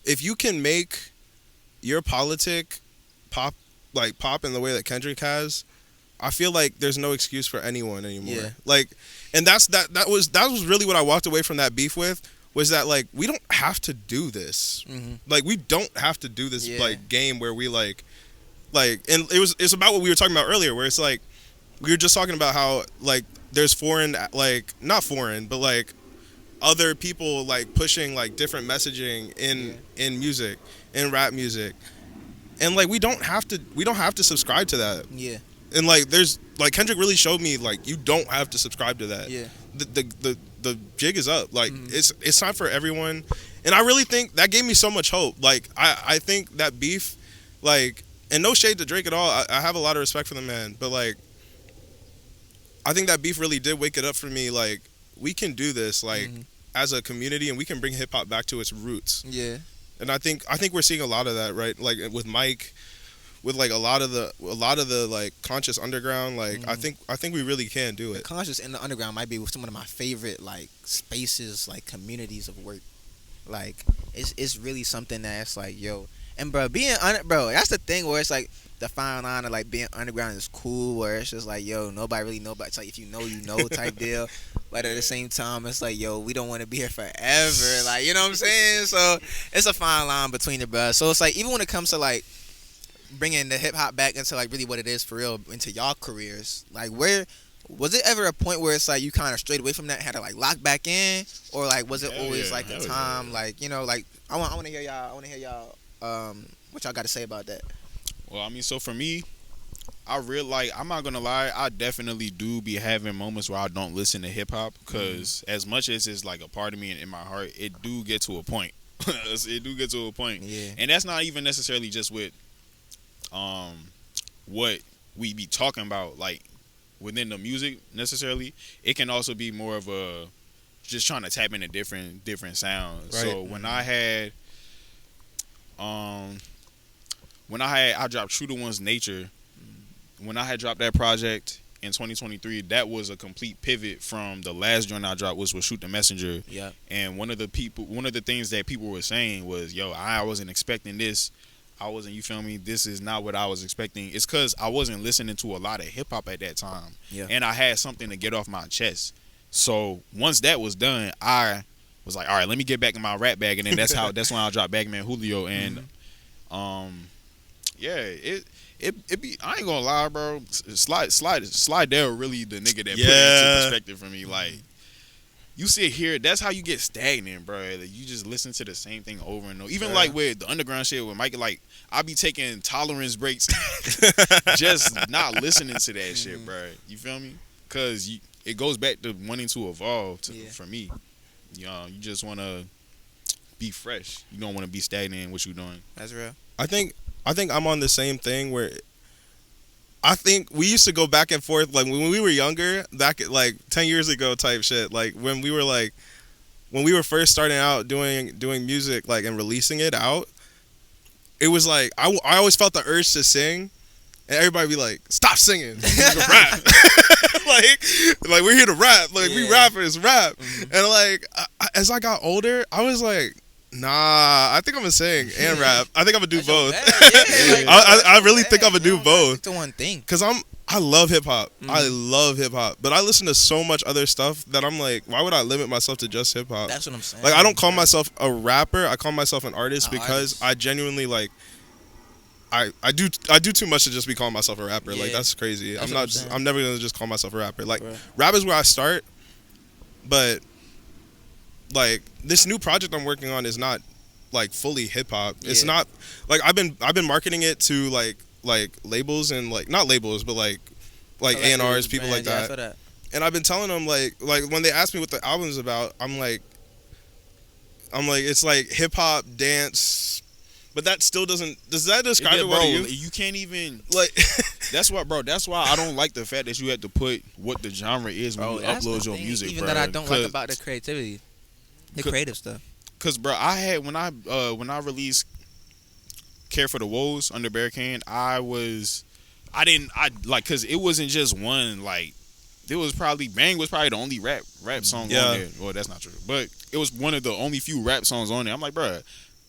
if you can make your politic pop in the way that Kendrick has, I feel like there's no excuse for anyone anymore. Yeah. Like, and that was really what I walked away from that beef with, was that like we don't have to do this. Like, we don't have to do this like game where we like, and it's about what we were talking about earlier, where it's like we were just talking about how like there's foreign, like not foreign, but like other people like pushing like different messaging in music, in rap music, and like we don't have to subscribe to that. Yeah. And like there's like Kendrick really showed me like you don't have to subscribe to that. Yeah. The jig is up. Like it's time for everyone, and I really think that gave me so much hope. Like I think that beef, like, and no shade to Drake at all. I have a lot of respect for the man, but like I think that beef really did wake it up for me. Like, we can do this like as a community, and we can bring hip hop back to its roots. Yeah. And I think we're seeing a lot of that, right? Like with Mike, with like a lot of the like conscious underground. Like I think we really can do it. Conscious in the underground might be some of my favorite like spaces, like communities of work. Like it's really something that's like, yo, and bro, that's the thing where it's like the fine line of like being underground is cool, where it's just like, yo, nobody really know, but it's like if you know, you know type deal. But at the same time, it's like, yo, we don't want to be here forever. Like, you know what I'm saying? So it's a fine line between the bro. So it's like, even when it comes to like bringing the hip hop back into like really what it is for real into y'all careers, like where was it ever a point where it's like you kind of strayed away from that, had to like lock back in, or like was it always like a time like, you know, like I want to hear y'all what y'all got to say about that? Well, I mean, so for me, I really like, I'm not gonna lie, I definitely do be having moments where I don't listen to hip hop, because as much as it's like a part of me in my heart, it do get to a point. It do get to a point. Yeah. And that's not even necessarily just with what we be talking about like within the music necessarily. It can also be more of a just trying to tap into different sounds. Right. So when I dropped True to One's Nature, when I had dropped that project in 2023, that was a complete pivot from the last joint I dropped, which was Shoot the Messenger. Yeah. And one of the things that people were saying was, yo, I wasn't expecting this. You feel me? This is not what I was expecting. It's because I wasn't listening to a lot of hip hop at that time. Yeah. And I had something to get off my chest. So once that was done, I was like, all right, let me get back in my rap bag. And then that's when I dropped Bagman Julio. And yeah, it be, I ain't gonna lie, bro. Slidell really the nigga that put it into perspective for me. Like, you sit here, that's how you get stagnant, bro. Like, you just listen to the same thing over and over. Even like with the underground shit with Mike, like I be taking tolerance breaks, just not listening to that shit, bro. You feel me? Cause it goes back to wanting to evolve. For me, you just want to be fresh. You don't want to be stagnant in what you're doing. That's real. I think I'm on the same thing where I think we used to go back and forth like when we were younger, back at like 10 years ago type shit. Like when we were first starting out doing music, like, and releasing it out, it was like I always felt the urge to sing, and everybody be like, "Stop singing, rap." like we're here to rap. Like we rappers rap. And like as I got older, I was like, nah, I think I'm gonna sing and rap. I think I'm gonna do both. I really think I'm gonna do both. It's the one thing. Cause I love hip hop. I love hip hop, but I listen to so much other stuff that I'm like, why would I limit myself to just hip hop? That's what I'm saying. Like I don't call myself a rapper. I call myself an artist because I genuinely like. I do too much to just be calling myself a rapper. Like that's crazy. I'm never gonna just call myself a rapper. Like rap is where I start, but like this new project I'm working on is not like fully hip hop. It's not like I've been marketing it to like labels and like not labels but like A&Rs, people like that. And I've been telling them like when they ask me what the album's about, I'm like it's like hip hop dance. But that still doesn't. Does that describe it well to you? You can't even like. That's why, bro. That's why I don't like the fact that you have to put what the genre is when you upload your music, even bro. That I don't like about the creativity, the creative stuff. Cause, bro, I had when I released "Care for the Woes" under Barricade, I like, cause it wasn't just one like. There was probably Bang was probably the only rap song on there. Well, that's not true, but it was one of the only few rap songs on there. I'm like, bro.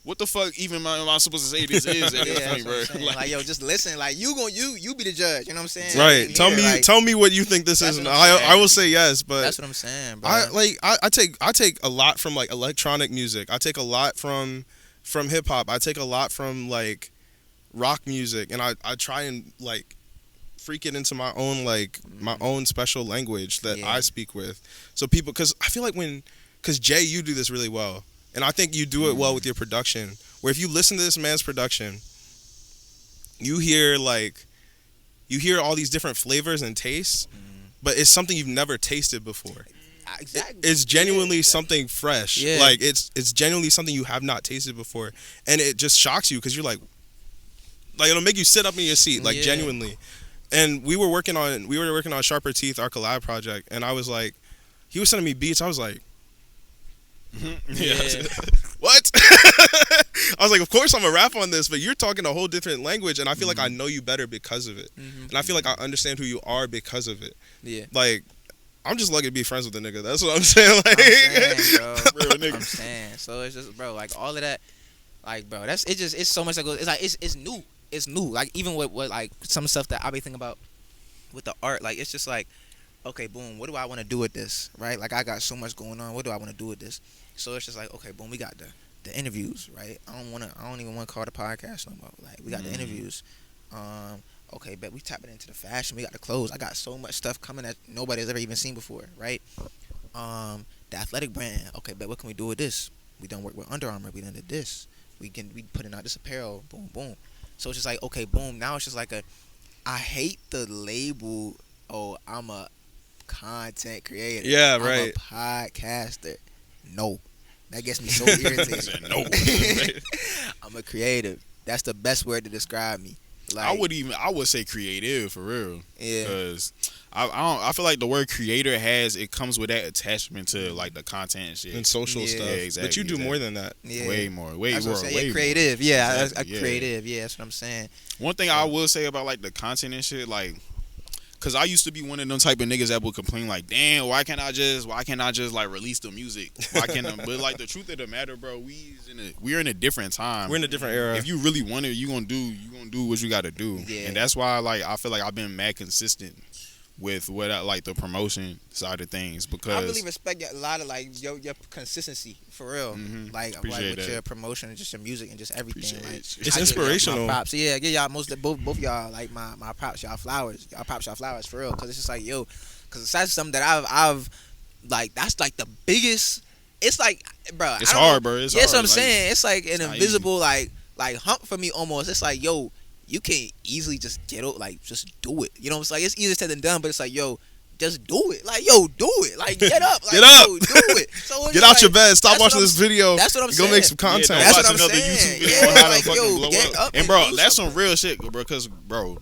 What the fuck even am I supposed to say this is at this point, bro? Like, yo, just listen. Like, you be the judge. You know what I'm saying? Right. Tell me what you think this is. And I will say yes, but that's what I'm saying, bro. I take a lot from like electronic music. I take a lot from hip hop. I take a lot from like rock music, and I try and like freak it into my own like my own special language that I speak with. So people, because I feel like because Jay, you do this really well. And I think you do it well with your production. Where if you listen to this man's production, you hear all these different flavors and tastes, but it's something you've never tasted before. Exactly. It's genuinely something fresh. Yeah. Like it's genuinely something you have not tasted before, and it just shocks you because you're like it'll make you sit up in your seat, like genuinely. And we were working on Sharper Teeth, our collab project, and I was like, he was sending me beats. I was like. What? I was like, of course I'm a rap on this, but you're talking a whole different language, and I feel like I know you better because of it, and I feel like I understand who you are because of it. Yeah, like I'm just lucky to be friends with the nigga. That's what I'm saying. Like, I'm saying. So it's just, bro, like all of that, like, bro, it's so much that goes. It's like it's new. It's new. Like even with like some stuff that I be thinking about with the art, like it's just like, okay, boom, what do I want to do with this, right? Like I got so much going on. What do I want to do with this? So it's just like, okay, boom, we got the interviews, right? I don't even want to call the podcast no more. Like we got the interviews. Okay, but we tapping into the fashion. We got the clothes. I got so much stuff coming that nobody's ever even seen before, right? The athletic brand. Okay, but what can we do with this? We done work with Under Armour. We done did this. We putting out this apparel. Boom, boom. So it's just like, okay, boom. Now it's just like I hate the label. Oh, I'm a content creator. Yeah, right. I'm a podcaster. No, that gets me so irritated. No, I'm a creative. That's the best word to describe me. Like, I would say creative for real. Yeah, because I feel like the word creator comes with that attachment to like the content and shit and social stuff. Yeah, exactly, but you do more than that. Yeah. Way more. Creative. Yeah, exactly. Creative. Yeah, that's what I'm saying. One thing I will say about like the content and shit, like. Cause I used to be one of them type of niggas that would complain like, damn, why can't I just like release the music? Why can't I? But like the truth of the matter, bro, we're in a different time. We're in a different era. If you really want it, you gonna do what you gotta do. Yeah. And that's why like I feel like I've been mad consistent with what I like the promotion side of things because I really respect a lot of like your consistency for real. Like with your promotion and just your music and just everything. Like, it's inspirational. My props. Yeah, y'all both y'all like my props. Y'all flowers for real. Cause it's just like cause that's something that I've like that's like the biggest. It's like, bro. It's hard, bro. It's hard. That's what I'm saying. It's like an invisible like hump for me almost. It's like you can easily just get it, like just do it. You know, it's like it's easier said than done, but it's like just do it. Like do it. Like get up. Like, get up. Do it. So get out your bed. Stop watching this video. That's what I'm saying. Go make some content. Yeah, that's what I'm another saying. YouTube video on how to fucking blow get up. And bro, that's some real shit, bro. Because bro,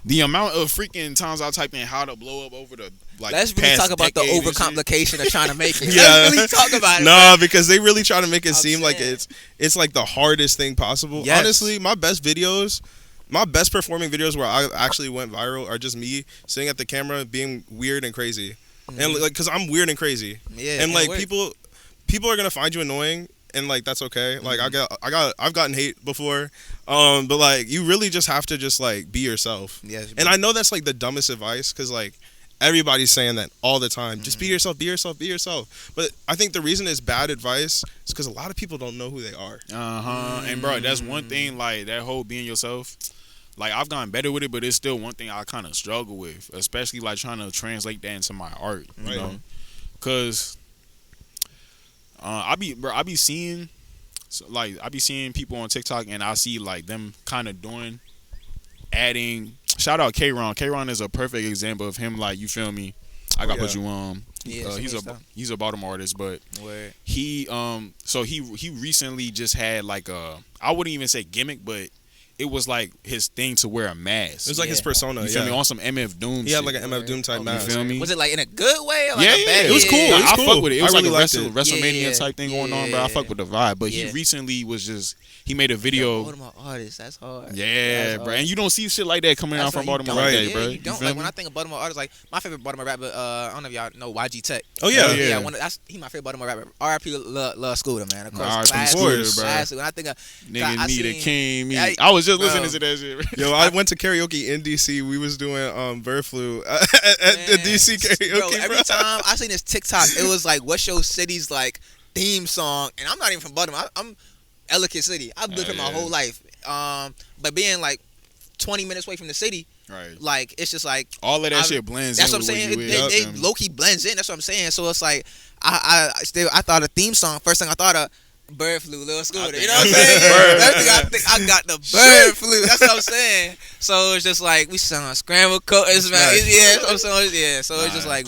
the amount of freaking times I type in how to blow up over the like. Let's really talk about the overcomplication of trying to make it. Yeah, let's really talk about it. Nah, because they really try to make it seem like it's like the hardest thing possible. Yes. Honestly, my best videos. my best performing videos where I actually went viral are just me sitting at the camera being weird and crazy, and like because I'm weird and crazy, Yeah, and like what- people are gonna find you annoying, and like that's okay. Like I've gotten hate before, but like you really just have to just like be yourself. Yes, And I know that's like the dumbest advice because like everybody's saying that all the time. Just be yourself, be yourself, be yourself. But I think the reason it's bad advice is because a lot of people don't know who they are. And bro, that's one thing. Like that whole being yourself. Like I've gotten better with it, but it's still one thing I kind of struggle with, especially like trying to translate that into my art. You know, because I be seeing, I be seeing people on TikTok, and I see like them kind of adding. Shout out K-Ron. K-Ron is a perfect example of him. Like you feel me? I got put you on. Yeah, he's a Baltimore artist, but Word. he so he recently just had like a, I wouldn't even say gimmick, but it was like his thing to wear a mask. It was like his persona. You feel me? On some MF Doom He shit. had like an MF Doom type mask. You feel me? Was it like in a good way? Or like Yeah, a bad it was cool. Yeah. I fuck with it. It was I really like liked a it. WrestleMania Yeah, type thing going on, yeah, bro. I fuck with the vibe. But yeah. he recently was just, he made a video. Baltimore artists, that's hard. Yeah, That's bro. hard. And you don't see shit like that coming out That's from right, you Baltimore don't. like that, Yeah, bro. you You don't. feel Like me? when I think of Baltimore artists, like my favorite Baltimore rapper, I don't know if y'all know YG Tech. Oh yeah, Yeah. He my favorite Baltimore rapper. R.I.P. Love Scooter, man. Of course, R.I.P. classic, Scooter, bro. classic. When I think of Nigga I need a seen- king. Me. I- I was just bro. listening to that shit. Bro. Yo, I went to karaoke in DC. We was doing Bird Flu at the DC karaoke, bro, every time I seen this TikTok, it was like, "What's your city's like theme song?" And I'm not even from Baltimore. I'm Ellicott City. I've lived here my whole life. But being like 20 minutes away from the city, Right. like it's just like All of that shit blends that's in what I'm with saying. where you is, They feel me? low key blends in. That's what I'm saying. So it's like I thought a theme song. First thing I thought of. Bird flu, Lil Scooter. You know what I'm saying? First thing I got the bird flu. That's what I'm saying. So it's just like we sung scrambled coats, man. Yeah, so it's just like,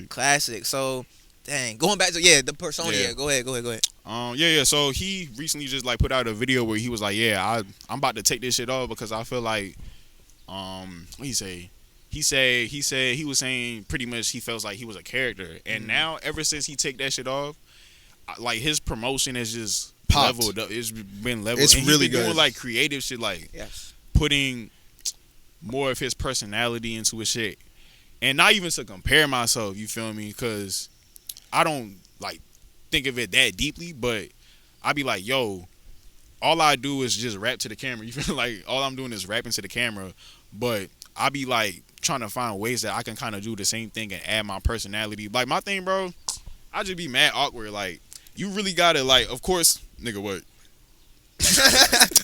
classic. So, dang, going back to the persona. Yeah. Yeah, go ahead. Yeah. So he recently just like put out a video where he was like, "Yeah, I'm about to take this shit off because I feel like, what he say? He said he was saying pretty much he feels like he was a character, and now ever since he take that shit off, like his promotion has just Popped. leveled up. It's been leveled. It's and he's really been doing good. like creative shit, like Yes. putting more of his personality into his shit, and not even to compare myself. You feel me? Because I don't like think of it that deeply, but I be like, yo, all I do is just rap to the camera. You feel like all I'm doing is rapping to the camera, but I be like trying to find ways that I can kind of do the same thing and add my personality. Like my thing, bro, I just be mad awkward. Like you really gotta like, of course, nigga, what?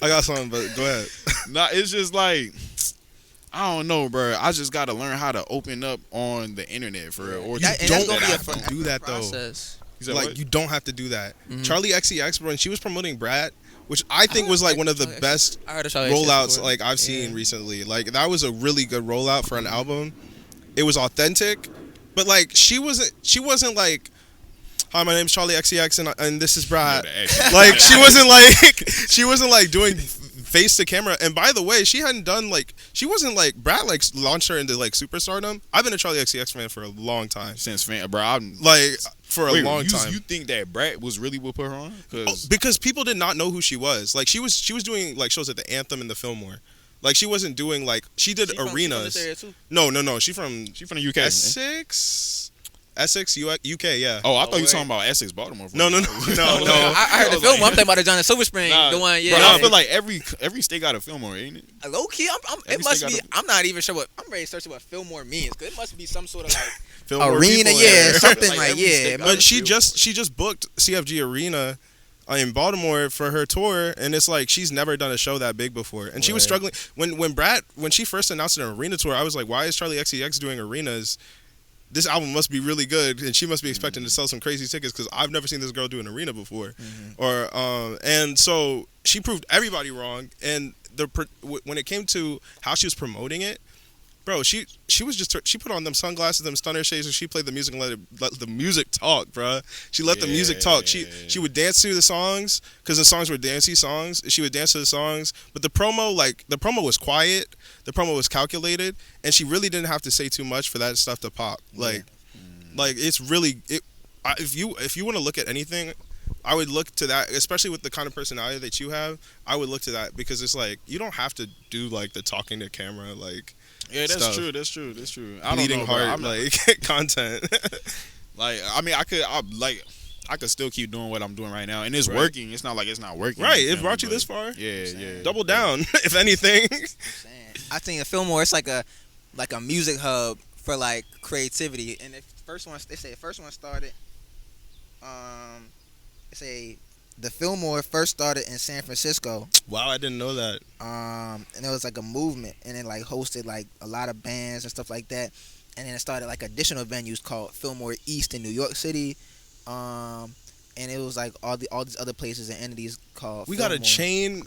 I got something, but go ahead. Nah, it's just like I don't know, bro. I just gotta learn how to open up on the internet for real. Or And that's don't gonna be a have to fun do that though. process. He said, Like what? you don't have to do that. Mhm. Charlie XCX, bro, when she was promoting Brat, which I think was like one of the Charli XCX. best I heard of Charli XCX rollouts before. like I've seen Yeah. recently. Like that was a really good rollout for an album. It was authentic, but like she wasn't like, "Hi, my name's Charlie XCX and this is Brat." Yeah, the accent. Like she wasn't like doing face to camera. And by the way, she wasn't like Brat like launched her into like superstardom. I've been a Charlie XCX fan for a long time. Since fan, bro, I'm Like for a Wait, long you, time. You think that Brat was really what put her on? Cause Because people did not know who she was. Like she was doing like shows at the Anthem and the Fillmore. Like she wasn't doing like she did She from arenas. this area too? No. She from the UK. Essex, UK. Yeah. Oh, I thought you were wait. talking about Essex, Baltimore. No. I heard the film. I'm thinking about the John in Silver Spring. Nah, the one, yeah. Bro, I feel like every state got a Fillmore, ain't it? Low key, Every it must state be. got I'm not even sure what. I'm ready to search what Fillmore means. Cause it must be some sort of like Fillmore arena, people, yeah, something Like like, every yeah. state got But But she just booked CFG Arena in Baltimore for her tour, and it's like she's never done a show that big before, and she was Right. struggling when she first announced an arena tour. I was like, why is Charlie XCX doing arenas? This album must be really good, and she must be expecting to sell some crazy tickets because I've never seen this girl do an arena before, and so she proved everybody wrong. And when it came to how she was promoting it, bro, she was just she put on them sunglasses, them stunner shades, and she played the music and let the music talk, bro. She let the music talk. She would dance to the songs because the songs were dancey songs. She would dance to the songs, but the promo was quiet. The promo was calculated, and she really didn't have to say too much for that stuff to pop. Like it's really if you want to look at anything I would look to that, especially with the kind of personality that you have. I would look to that because it's like you don't have to do like the talking to camera like. Yeah, that's stuff. true. That's true. That's true. I don't Bleeding know, bro. heart I'm not- like content. like, I mean, I could still keep doing what I'm doing right now, and it's Right. working. It's not like it's not working. Right, feel it brought me? you this But, far. Yeah, yeah. Double down, if anything. I think the Fillmore it's like a music hub for like creativity. And the first one they say the first one started they say the Fillmore first started in San Francisco. Wow, I didn't know that. And it was like a movement, and it like hosted like a lot of bands and stuff like that. And then it started like additional venues called Fillmore East in New York City. And it was like all these other places and entities called. We got a chain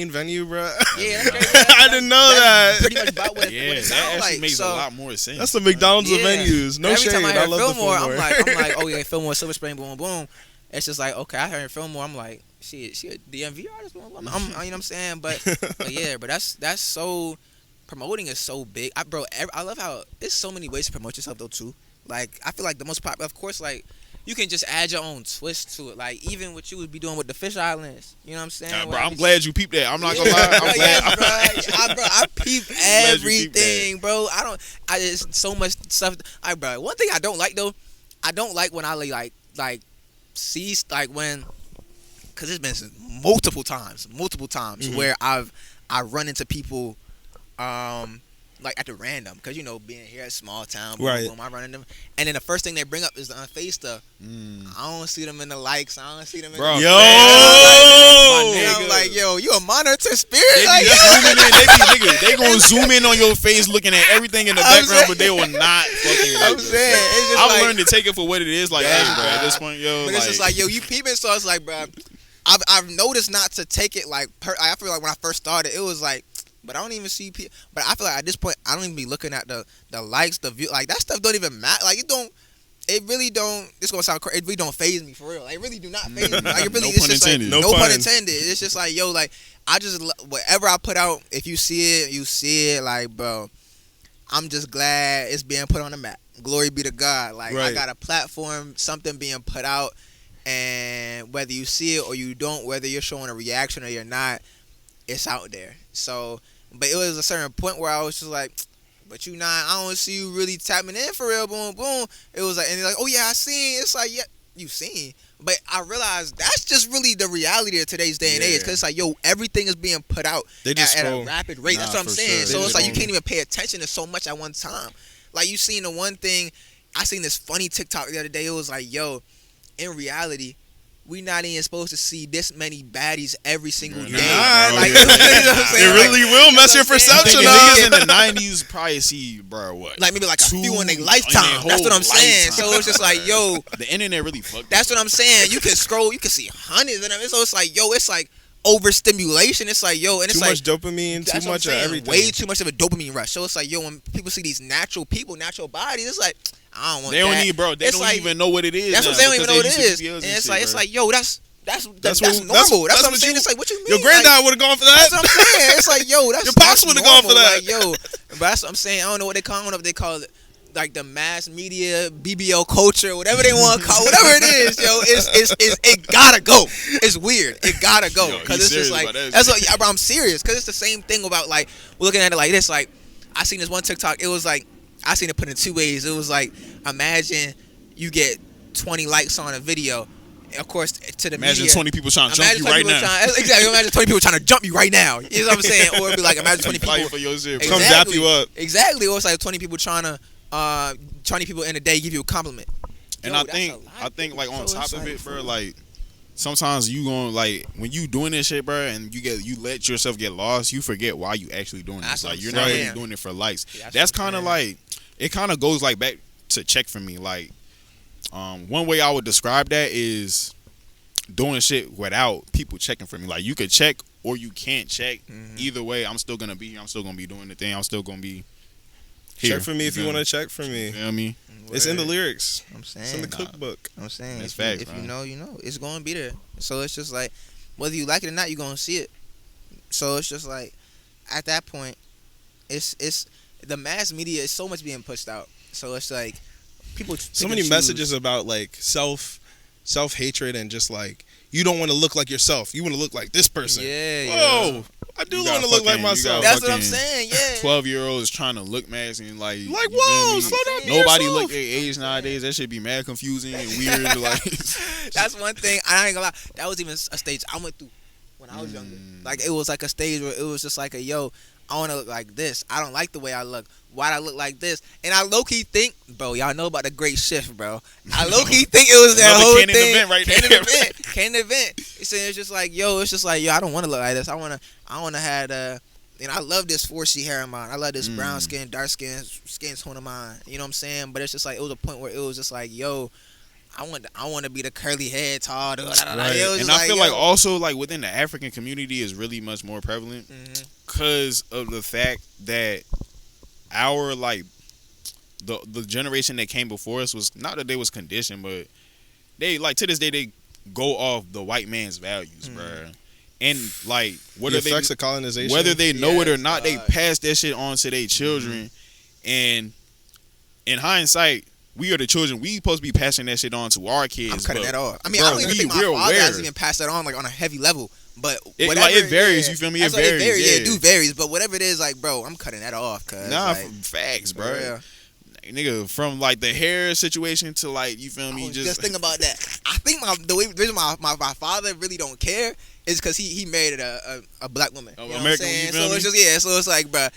venue, bro. Yeah, that's crazy. I didn't know that. Pretty much about what Yeah, it that sounds actually like. makes So, a lot more sense. That's the McDonald's of Yeah. venues. No every shade. time I I heard love Fillmore, the Fillmore. I'm like, oh yeah, Fillmore, Silver Spring, boom, boom. It's just like, okay, I heard Fillmore. I'm like, she a DMV artist. You know what I'm saying? But yeah, but that's so promoting is so big. I love how there's so many ways to promote yourself though too. Like I feel like the most popular, of course, like you can just add your own twist to it. Like even what you would be doing with the Fish Islands. You know what I'm saying? Nah, bro, Where I'm you glad you peeped that. I'm not gonna lie. I'm glad. Yes, bro. I peep glad you peeped everything, bro. I just so much stuff. Bro, one thing I don't like though, I don't like when I like see like when, cause it's been multiple times where I run into people, like at the random, because you know being here at small town, boom, Right. boom, I run into them, and then the first thing they bring up is the Unfazed stuff. I don't see them in the likes. I don't see them in Bro, the Yo! and I'm nigga. like, yo, you a monitor spirit? They Like, be zooming in. They gonna zoom in on your face, looking at everything in the I'm background, saying- but they will not fucking. I'm like saying, it's just I've like, learned to take it for what it is. Like, Yeah, hey, bro, at bro. this point, yo, but it's just like, yo, you peeping, so it's like, bro, I've noticed not to take it like. I feel like when I first started, it was like, but I don't even see people. But I feel like at this point, I don't even be looking at the likes, the view, like that stuff don't even matter. Like it really don't. This gonna sound crazy. It really don't phase me for real. Like, it really do not phase me. Like it really, No it's pun just intended. like No no pun pun. intended. It's just like, yo, like I just whatever I put out. If you see it, you see it. Like, bro, I'm just glad it's being put on the map. Glory be to God. Like I Right. got a platform, something being put out. And whether you see it or you don't, whether you're showing a reaction or you're not, it's out there. So, but it was a certain point where I was just like, but you not, I don't see you really tapping in for real, boom, boom. It was like, and they're like, oh yeah, I seen. It's like, yeah, you seen. But I realized that's just really the reality of today's day and age. Because it's like, yo, everything is being put out They just at a scroll. rapid rate. That's Nah, what I'm for saying. sure. So They it's like you just can't even pay attention to so much at one time. Like you seen the one thing, I seen this funny TikTok the other day. It was like, yo, in reality, we not even supposed to see this many baddies every single Nah, day. bro, Like, yeah. you know what I'm It saying? really will mess your you know what I'm perception saying? up. Niggas in the '90s probably see, bro, what? Like maybe like a Two few in their in lifetime. their That's what whole I'm saying. lifetime. So it's just like, yo, The internet really fucked. that's what I'm saying. You can scroll, you can see hundreds of them. So it's like, yo, it's like overstimulation. It's like, yo, and it's Too like much dopamine, that's too what I'm much of saying. everything. Way too much of a dopamine rush. So it's like, yo, when people see these natural people, natural bodies, it's like, I don't want They don't that. need, bro. They It's don't like- even know what it is. That's now what they don't even because know what it used is. to be And BLs it's shit, like, it's bro. like, yo, that's That's normal. what- That's that's what I'm what saying. you- It's like, what you mean? Your granddad would have gone for Like, that. that's what I'm saying. It's like, yo, that's Your pops that's would've gone for normal. that. Like, yo, but that's what I'm saying. I don't know what they call. I don't know if they call it like the mass media BBL culture, whatever they want to call, whatever it is, yo. It gotta go. It's weird. It gotta go Yo, because he's it's just serious like about that that's shit. what. Yeah, bro, I'm serious because it's the same thing about like we're looking at it like this. Like I seen this one TikTok. It was like I seen it put in two ways. It was like imagine you get 20 likes on a video. Of course, to the Imagine media, 20 people trying to jump imagine you 20 right people now. exactly. Imagine 20 people trying to jump you right now. You know what I'm saying? Or it'd be like imagine 20 Fighting people for your shit, bro. Come dap you up. Exactly. Or it's like 20 people trying to 20 people in a day give you a compliment. And Yo, I that's think, a lot, I think like on so top it's of like, it, bro, for- like sometimes you gonna like when you doing this shit, bro, and you let yourself get lost, you forget why you actually doing That's this. what Like I'm you're not saying. really doing it for likes. Yeah, That's what I'm kind of saying. like it kind of goes like back to check for me. Like one way I would describe that is doing shit without people checking for me. Like you could check or you can't check. Mhm. Either way, I'm still gonna be here. I'm still gonna be doing the thing. I'm still gonna be here. Check for me if you feel want to check for me. You feel me? It's in the lyrics. I'm It's in saying. the cookbook. I'm saying. That's if facts, if you man. know, you know. It's going to be there. So it's just like, whether you like it or not, you're going to see it. So it's just like, at that point, it's the mass media is so much being pushed out. So it's like, people So pick many and messages choose. about like self self-hatred and just like you don't want to look like yourself. You want to look like this person. Yeah. Whoa. I do want to look like myself. That's what I'm saying. Yeah. 12-year-olds trying to look mask and Like, whoa, slow down to nobody yourself. look their age nowadays. That should be mad confusing and weird. Like, That's one thing. I ain't gonna lie. That was even a stage I went through when I was younger. Like it was like a stage where it was just like I want to look like this. I don't like the way I look. Why'd I look like this? And I low-key think, bro, y'all know about the great shift, bro. I low-key think it was that another whole canon thing. event right Canon there. event. It's just like, I don't want to look like this. I want to have I love this 4C hair of mine. I love this brown skin, dark skin tone of mine. You know what I'm saying? But it's just like, it was a point where it was just like, I want to be the curly head, tall. Right. And I feel like also like within the African community is really much more prevalent because of the fact that our like the generation that came before us was not that they was conditioned, but they like to this day they go off the white man's values, bruh. And like the effects of colonization, whether they know it or not, they pass that shit on to their children. And in hindsight, we are the children. We supposed to be passing that shit on to our kids. I'm cutting that off. I mean, bro, I don't even think my father hasn't even passed that on like on a heavy level. But it varies. You feel me? It varies. Yeah, it do varies. But whatever it is, like, bro, I'm cutting that off. Cause facts, bro. Yeah. Nigga, from like the hair situation to like, you feel me? Just think about that. I think the reason my father really don't care is because he married a black woman. You know what I'm saying? So it's just so it's like, bro.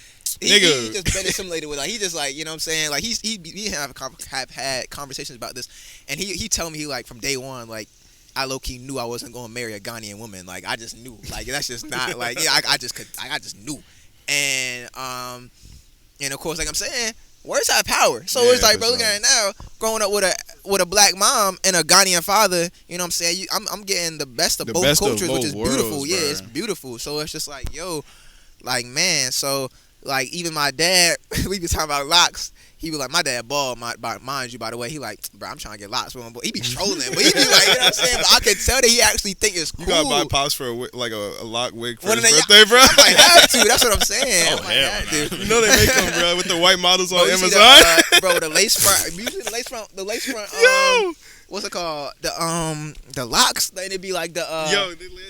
He just been assimilated with like he just like, you know what I'm saying, like he have had conversations about this, and he told me he like from day one like I low key knew I wasn't gonna marry a Ghanaian woman. Like I just knew, like that's just not like I just knew, and of course like I'm saying, words have power. So it's like, bro, looking at it now, growing up with a black mom and a Ghanaian father, you know what I'm saying? I'm getting the best of both cultures, which is beautiful. Worlds, yeah, it's beautiful. So it's just like, like man, so like even my dad, we be talking about locks. He was like, my dad bald, mind you, by the way. He like, bro, I'm trying to get locks for him. But he be trolling. But he be like, you know what I'm saying? But I can tell that he actually think it's cool. You got to buy pops for a lock wig for his birthday, bro. I might have to. That's what I'm saying. You know they make them, bro, with the white models on Amazon. Bro, the lace front. Usually the lace front. Yo. What's it called? The locks. Then it'd be like the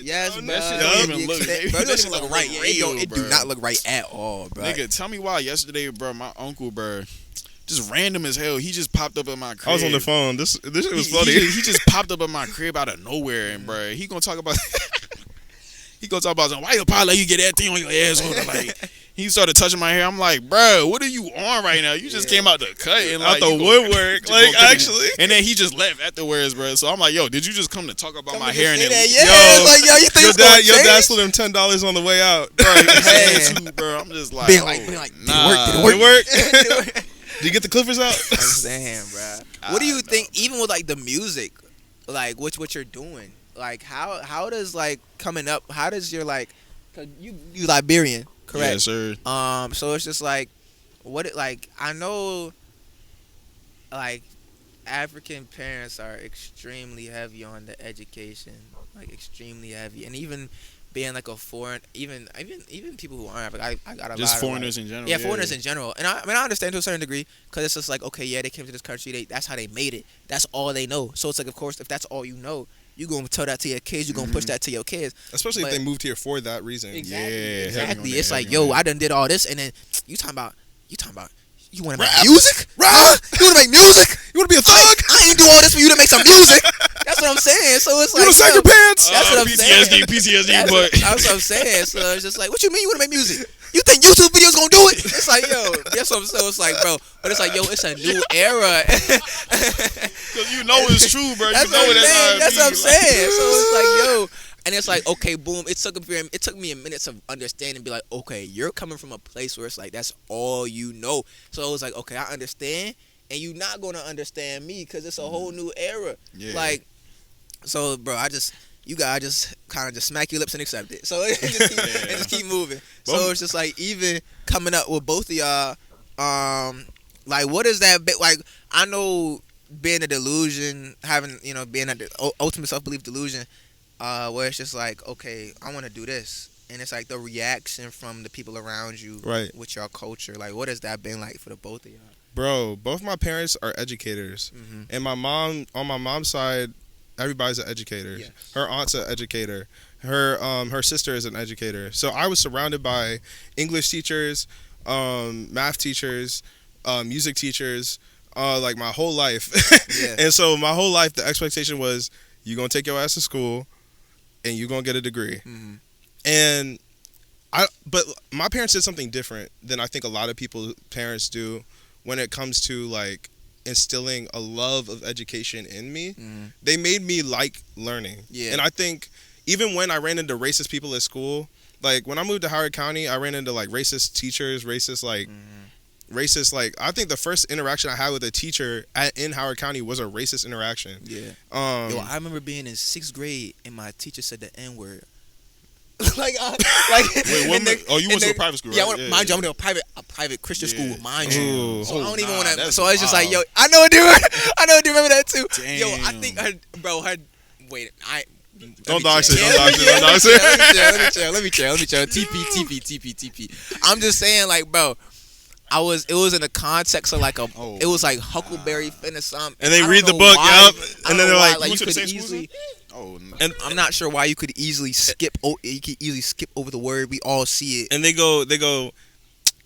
yes, bro. That shit don't even look. Bro, it doesn't even look right. It do not look right at all, bro. Nigga, tell me why yesterday, bro. My uncle, bro. Just random as hell. He just popped up at my crib. I was on the phone. This shit was funny. He just popped up at my crib out of nowhere, and bro, he gonna talk about. Why your pa let you get that thing on your asshole? Like, he started touching my hair. I'm like, bro, what are you on right now? You just came out the cut and out like, the woodwork, like actually. And then he just left afterwards, bro. So I'm like, yo, did you just come to talk about my hair? And then, you think your dad slid him $10 on the way out, bro. I'm just like, being like, nah, did it work? Did you get the clippers out? I'm saying, bro. What do you think? Even with like the music, like what you're doing, like how does like coming up? How does your like, cause you Liberian, correct? Yes, sir. So it's just like, I know, like African parents are extremely heavy on the education, like extremely heavy, and even being like a foreign, even people who aren't African, I got a just lot foreigners of, in general. Yeah, foreigners in general. And I mean, I understand to a certain degree because it's just like, okay, yeah, they came to this country, that's how they made it. That's all they know. So it's like, of course, if that's all you know, you're going to tell that to your kids. You're going to push that to your kids. Especially if they moved here for that reason. Exactly. Yeah, exactly. It's like, yo, I done did all this, and then you talking about. You want to make music? Huh? You want to make music? You want to be a thug? I ain't do all this for you to make some music. That's what I'm saying. So it's like, you want to sag your pants? That's what I'm saying. PTSD, but that's what I'm saying. So it's just like, what you mean you want to make music? You think YouTube videos gonna do it? It's like, yo, that's what I'm saying. It's like, bro, but it's like, yo, it's a new era. Because you know it's true, bro. That's what I'm saying. So it's like, yo. And it's like, okay, boom. It took me a minute to understand and be like, okay, you're coming from a place where it's like that's all you know. So it was like, okay, I understand, and you're not gonna understand me because it's a whole new era. Yeah. Like, so, bro, you gotta just kind of just smack your lips and accept it. So just keep moving. So it's just like even coming up with both of y'all, like what is that bit like? I know being a delusion, having being at the ultimate self-belief delusion. Where it's just like, okay, I want to do this, and it's like the reaction from the people around you, right, with your culture. Like, what has that been like for the both of y'all? Bro, both my parents are educators, and on my mom's side, everybody's an educator. Yes. Her aunt's an educator. Her sister is an educator. So I was surrounded by English teachers, math teachers, music teachers, like my whole life. Yeah. And so my whole life, the expectation was you're gonna take your ass to school, and you're gonna get a degree. Mm-hmm. And but my parents did something different than I think a lot of people's parents do when it comes to like instilling a love of education in me. Mm-hmm. They made me like learning. Yeah. And I think even when I ran into racist people at school, like when I moved to Howard County, I ran into like racist teachers, racist I think the first interaction I had with a teacher in Howard County was a racist interaction. Yeah. I remember being in 6th grade and my teacher said the N-word. Like Wait, you went to a private school, right? Yeah, mind you, I went to a private Christian school, mind you. Ooh. So I don't even want to. That's So it's just like, wild. yo, I know, dude. I do remember that too. Damn. Yo, I think wait, Don't dox it. Let me chill. TP. I'm just saying, like, bro, it was in the context of like it was like Huckleberry Finn or something. And they I read don't the know book, why- yup. I don't And then know they're why, like, you you went to the could same school? easily. Oh, no. And I'm not sure why you could easily skip. You could easily skip over the word. We all see it. and they go,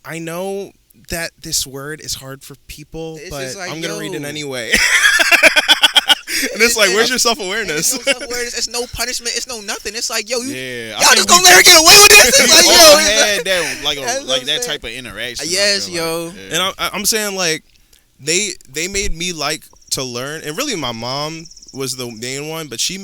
I know that this word is hard for people, It's but just like, I'm gonna read it yo. anyway. And it's like, where's your self-awareness? It's no self-awareness. It's no punishment. It's no nothing. It's like, yo, Yeah, y'all just gonna let her get away with this? It's We like, all yo, it's had that That's what like I'm that saying. type of interaction. I Yes, feel yo. like. Yeah. And I'm saying like they made me like to learn, and really my mom was the main one, but she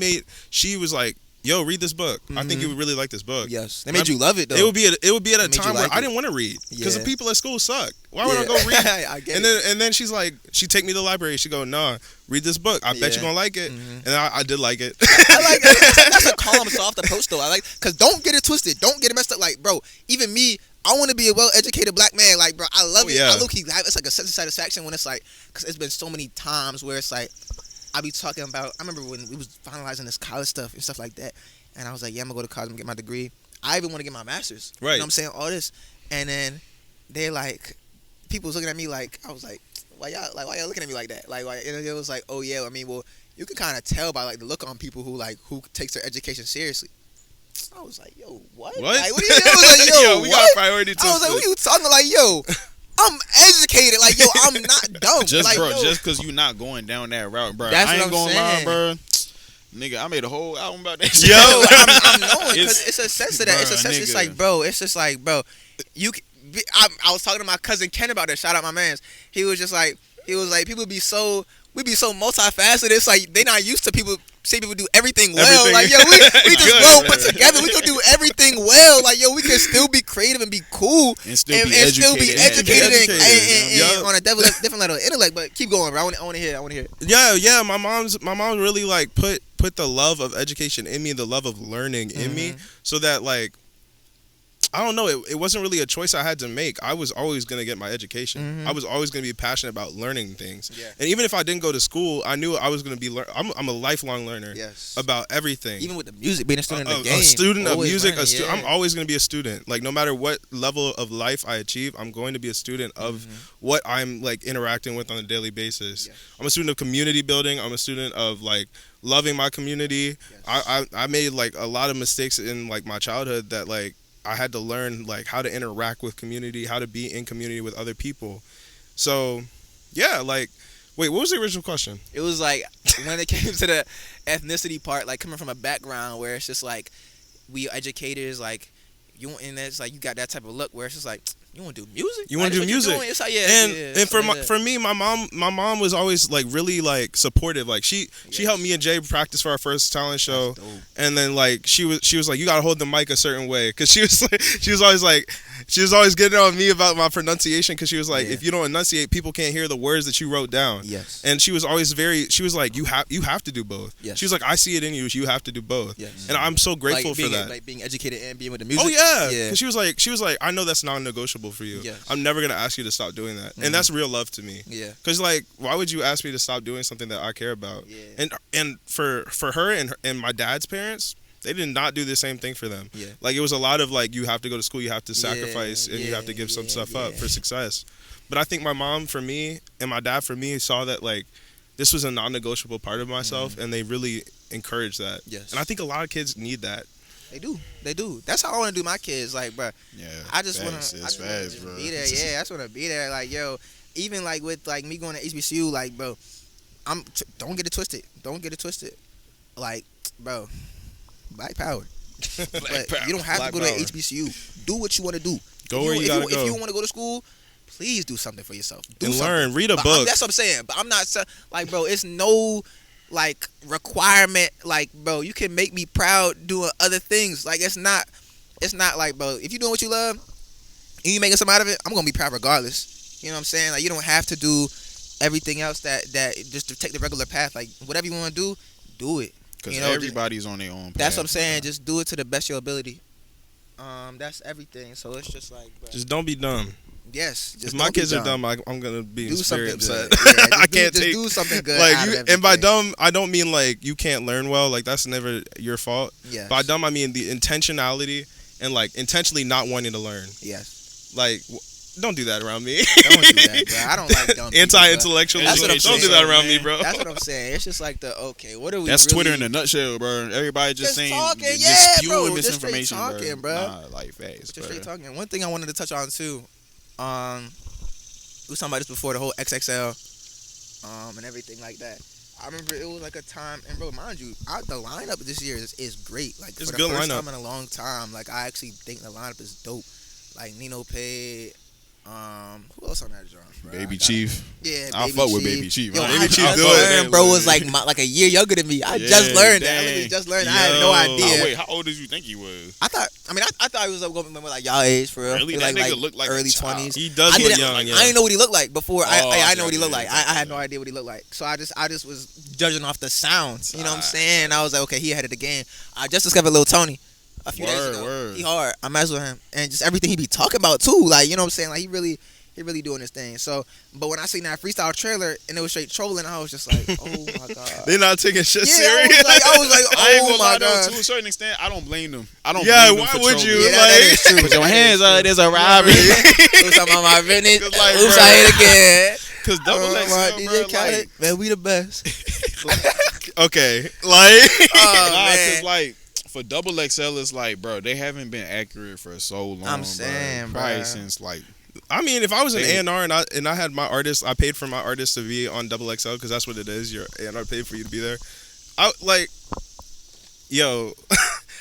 was like, yo, read this book. I think you would really like this book. yes, they made you love it though. It would be at a made you time where like I it. didn't want to read because the Yeah. people at school suck. Why would I go read? I get it. And then she's like, she take me to the library. She go, nah, read this book. I bet Yeah. you're gonna like it. Mhm. And I did like it. I like that. That's a calm, soft approach though. I like, cause don't get it twisted. Don't get it messed up. Like, bro, even me, I want to be a well-educated black man. Like, bro, I love it. yeah. I look, it's like a sense of satisfaction when it's like, cause it's been so many times where it's like, I be talking about. I remember when we was finalizing this college stuff and stuff like that, and I was like, yeah, I'm gonna go to college and get my degree. I even want to get my master's. Right. You know what I'm saying? All this, and then they're like, people was looking at me like, I was like, why y'all looking at me like that? Like, why? And it was like, oh yeah, I mean, well, you can kind of tell by like the look on people who takes their education seriously. I was like, yo, what? What? Like, what are you doing? I was like, yo, we what? got priority too. I was like, what are you talking like, yo? I'm educated, like, yo, I'm not dumb. Just like, bro, yo, just because you're not going down that route, bro. That's I what ain't I'm gonna lie, saying. bro. Nigga, I made a whole album about that. Yo. shit. I'm knowing because It's- it's a sense of that. It's a bruh, sense. It's nigga. like, bro. It's just like, bro. I was talking to my cousin Ken about that. Shout out my man's. He was like, people be so multifaceted. It's like they not used to people. See people do everything well. Everything. Like, yo, we just Good. well put together. We can do everything well. Like, yo, we can still be creative and be cool And still be still be educated Educated. and Yeah. on a different level of intellect. But keep going, bro. I want to hear it. Yeah. My mom really like put the love of education in me, the love of learning in me, so that like, I don't know, it wasn't really a choice I had to make. I was always going to get my education. I was always going to be passionate about learning things. Yeah. And even if I didn't go to school, I knew I was going to be I'm a lifelong learner. Yes. About everything. Even with the music, being a student of the game, A student of always music, learning, yeah. I'm always going to be a student. Like, no matter what level of life I achieve, I'm going to be a student of what I'm like interacting with on a daily basis. Yes. I'm a student of community building. I'm a student of like loving my community. Yes. I made like a lot of mistakes in like my childhood that like I had to learn like how to interact with community, how to be in community with other people. So, yeah, like, wait, what was the original question? It was like when it came to the ethnicity part, like coming from a background where it's just like we educators, like and it's like you got that type of look where it's just like you want to do music. You want to Like, do that's what music, you're doing? It's like and for me, my mom was always like really like supportive. Like she helped me and Jay practice for our first talent show, and then like she was like, you gotta hold the mic a certain way, because she was always getting on me about my pronunciation, because she was like, if you don't enunciate, people can't hear the words that you wrote down. Yes. And she was always she was like, you have to do both. Yes. She was like, I see it in you. You have to do both. Yes. And I'm so grateful like for that. Like being educated and being with the music. Oh yeah, Yeah. because she was like, I know that's non-negotiable for you. Yes. I'm never gonna ask you to stop doing that, and that's real love to me. Yeah. Because like, why would you ask me to stop doing something that I care about? Yeah. And for her and my dad's parents, they did not do the same thing for them. Yeah. Like, it was a lot of like, you have to go to school, you have to sacrifice, and you have to yeah, give some stuff yeah. up for success. But I think my mom for me and my dad for me saw that like this was a non-negotiable part of myself, and they really encourage that. Yes. And I think a lot of kids need that. They do. That's how I want to do my kids. Like, bro, Yeah, I just want facts. to. It's facts, bro. Be there. Yeah, I just want to be there. Like, yo, even like with like me going to HBCU, like, bro, don't get it twisted. Don't get it twisted. Like, bro, black power. But power. you don't have Black to go to power. HBCU. Do what you want to do. Go where you gotta If go. you want to go to school, please do something for yourself. Do And something. learn. Read a But book. that's what I'm saying. But I'm not like, bro. It's no like requirement. Like, bro, you can make me proud doing other things. Like, it's not like, bro. If you're doing what you love and you making something out of it, I'm gonna be proud regardless. You know what I'm saying? Like, you don't have to do everything else that just to take the regular path. Like, whatever you want to do it. Because You know, everybody's on their own path. That's what I'm saying. Just do it to the best of your ability. That's everything. So it's just like, bro. Just don't be dumb. Yes. Just If my don't be kids are dumb, I'm gonna be do very something upset. good. Yeah, I can't just take do something good. like out you. of And by everything. dumb, I don't mean like you can't learn well. Like that's never your fault. Yes. By dumb, I mean the intentionality and like intentionally not wanting to learn. Yes. Like, don't do that around me. Don't do that, bro. I don't like dumb people, Anti-intellectual. That's what I'm Don't do saying, that around me, man. bro. That's what I'm saying. It's just like okay, what are we? That's really, Twitter in a nutshell, bro. Everybody just saying, talking, just yeah, spewing bro. Just straight misinformation, talking, bro. Nah, like facts, Just bro. straight talking. One thing I wanted to touch on too, we was talking about this before, the whole XXL, and everything like that. I remember it was like a time, and bro, mind you, the lineup this year is great. Like, It's for a the good first lineup. time in a long time, like I actually think the lineup is dope. Like Nino Pay, who else on that genre? Bro? Baby Chief. Yeah, I Baby fuck with Chief. Baby Chief. Yo, Baby I Chief just good. learned, bro was like a year younger than me. I just Yeah, learned that. I dang. literally just learned. I had no Yo. idea. Oh, wait, how old did you think he was? I thought he was going to be like y'all age for real. Really? He That nigga looked like a early child. 20s. He does I look didn't- young. Yeah. I didn't know what he looked like before. I I know what he looked like. I had yeah. no idea what he looked like. So I just was judging off the sounds. You know what I'm saying? I was like, okay, he ahead of the game. I just discovered Lil Tony a few days ago. Word. He hard. I mess with him, and just everything he be talking about too. Like, you know what I'm saying? Like he really doing his thing. So, but when I seen that freestyle trailer and it was straight trolling, I was just like, oh my god. They're not taking shit Yeah, serious. I was like, I ain't oh gonna my lie though, god. to a certain extent, I don't blame them. I don't Yeah, blame them why for would trolling. you? Yeah, that is true. Put your That hands is true. up, there's a robbery. Oops, I'm on my business. Cause, like, Oops, bro. I hit again. Cause double Oh, XL, my bro, DJ Khaled, like, man, we the best. okay, like, Oh, Nah, man. cause like for double XL, it's like, bro, they haven't been accurate for so long. I'm saying, probably bro. since like I mean, if I was an Hey. A&R and I had my artist, I paid for my artist to be on double XL because that's what it is. Your A&R paid for you to be there. I like, yo,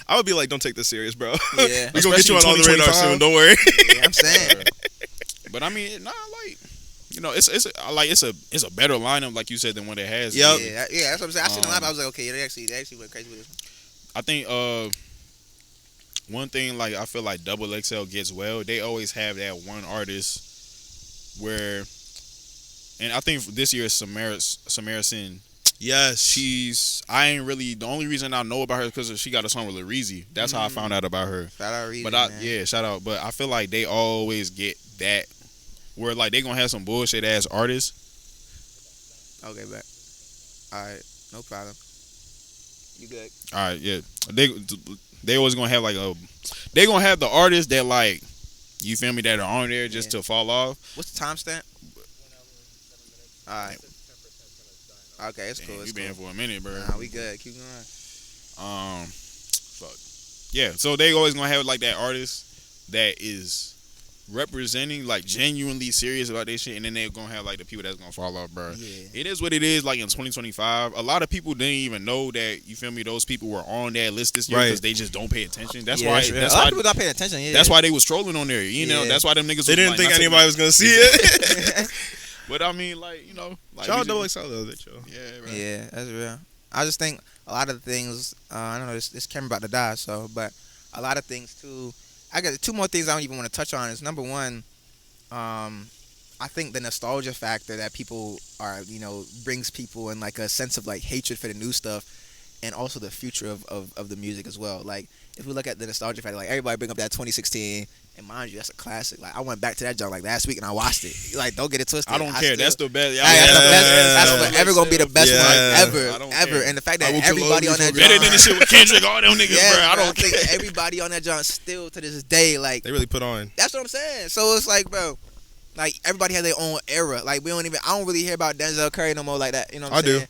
I would be like, don't take this serious, bro. Yeah. We gonna get you on Especially the radar 2025. soon. Don't worry. Yeah, I'm saying. But I mean, nah, like you know, it's a better lineup, like you said, than what it has. Yep. been. Yeah, that's what I'm saying. I seen the lineup. I was like, okay, they actually went crazy with this one. I think one thing like I feel like double XL gets well. They always have that one artist where, and I think this year is Samarison. Yes. I ain't really, the only reason I know about her is because she got a song with Lil Reezy. That's how I found out about her. Shout out Reezy, But man. shout out. But I feel like they always get that where like they gonna have some bullshit ass artists. Okay, bet. All right, no problem. You good? All right, yeah. They always gonna have they gonna have the artists that like, you feel me, that are on there just to fall off. What's the timestamp? All right. Okay, it's cool. Damn, It's you been cool. for a minute, bro. Nah, we good. Keep going. Fuck. Yeah, so they always gonna have like that artist that is representing like genuinely serious about this shit, and then they're gonna have like the people that's gonna fall off, bro. Yeah. It is what it is. Like in 2025, a lot of people didn't even know that, you feel me, those people were on that list this year Right. because they just don't pay attention. That's Yeah, why. true. That's a lot why. of people not paying attention. Yeah. That's why they was trolling on there. You know. Yeah. That's why them niggas. They was, didn't like, think not taking- anybody was gonna see it. But I mean, like, you know, like Shout we out double just- XL though. They chill. Yeah, right. Yeah, that's real. I just think a lot of the things. I don't know. This camera about to die, so but a lot of things too. I got two more things I don't even want to touch on. Is number one, I think the nostalgia factor that people are, brings people in like a sense of like hatred for the new stuff, and also the future of the music as well. Like if we look at the nostalgia factor, like everybody bring up that 2016, and mind you, that's a classic. Like I went back to that joint like last week and I watched it. Like don't get it twisted. I don't care. Still- That's the best. Hey, that's, the best, that's Yeah. forever gonna be the best Yeah. one I ever, don't ever. care. And the fact I that will everybody kill on that you for Better joint, than the shit with Kendrick. All them niggas, yes, bro. I bro, don't think care. everybody on that joint still to this day, like They really put on. that's what I'm saying. So it's like, bro, like everybody has their own era. Like I don't really hear about Denzel Curry no more like that. You know what I'm I do. saying?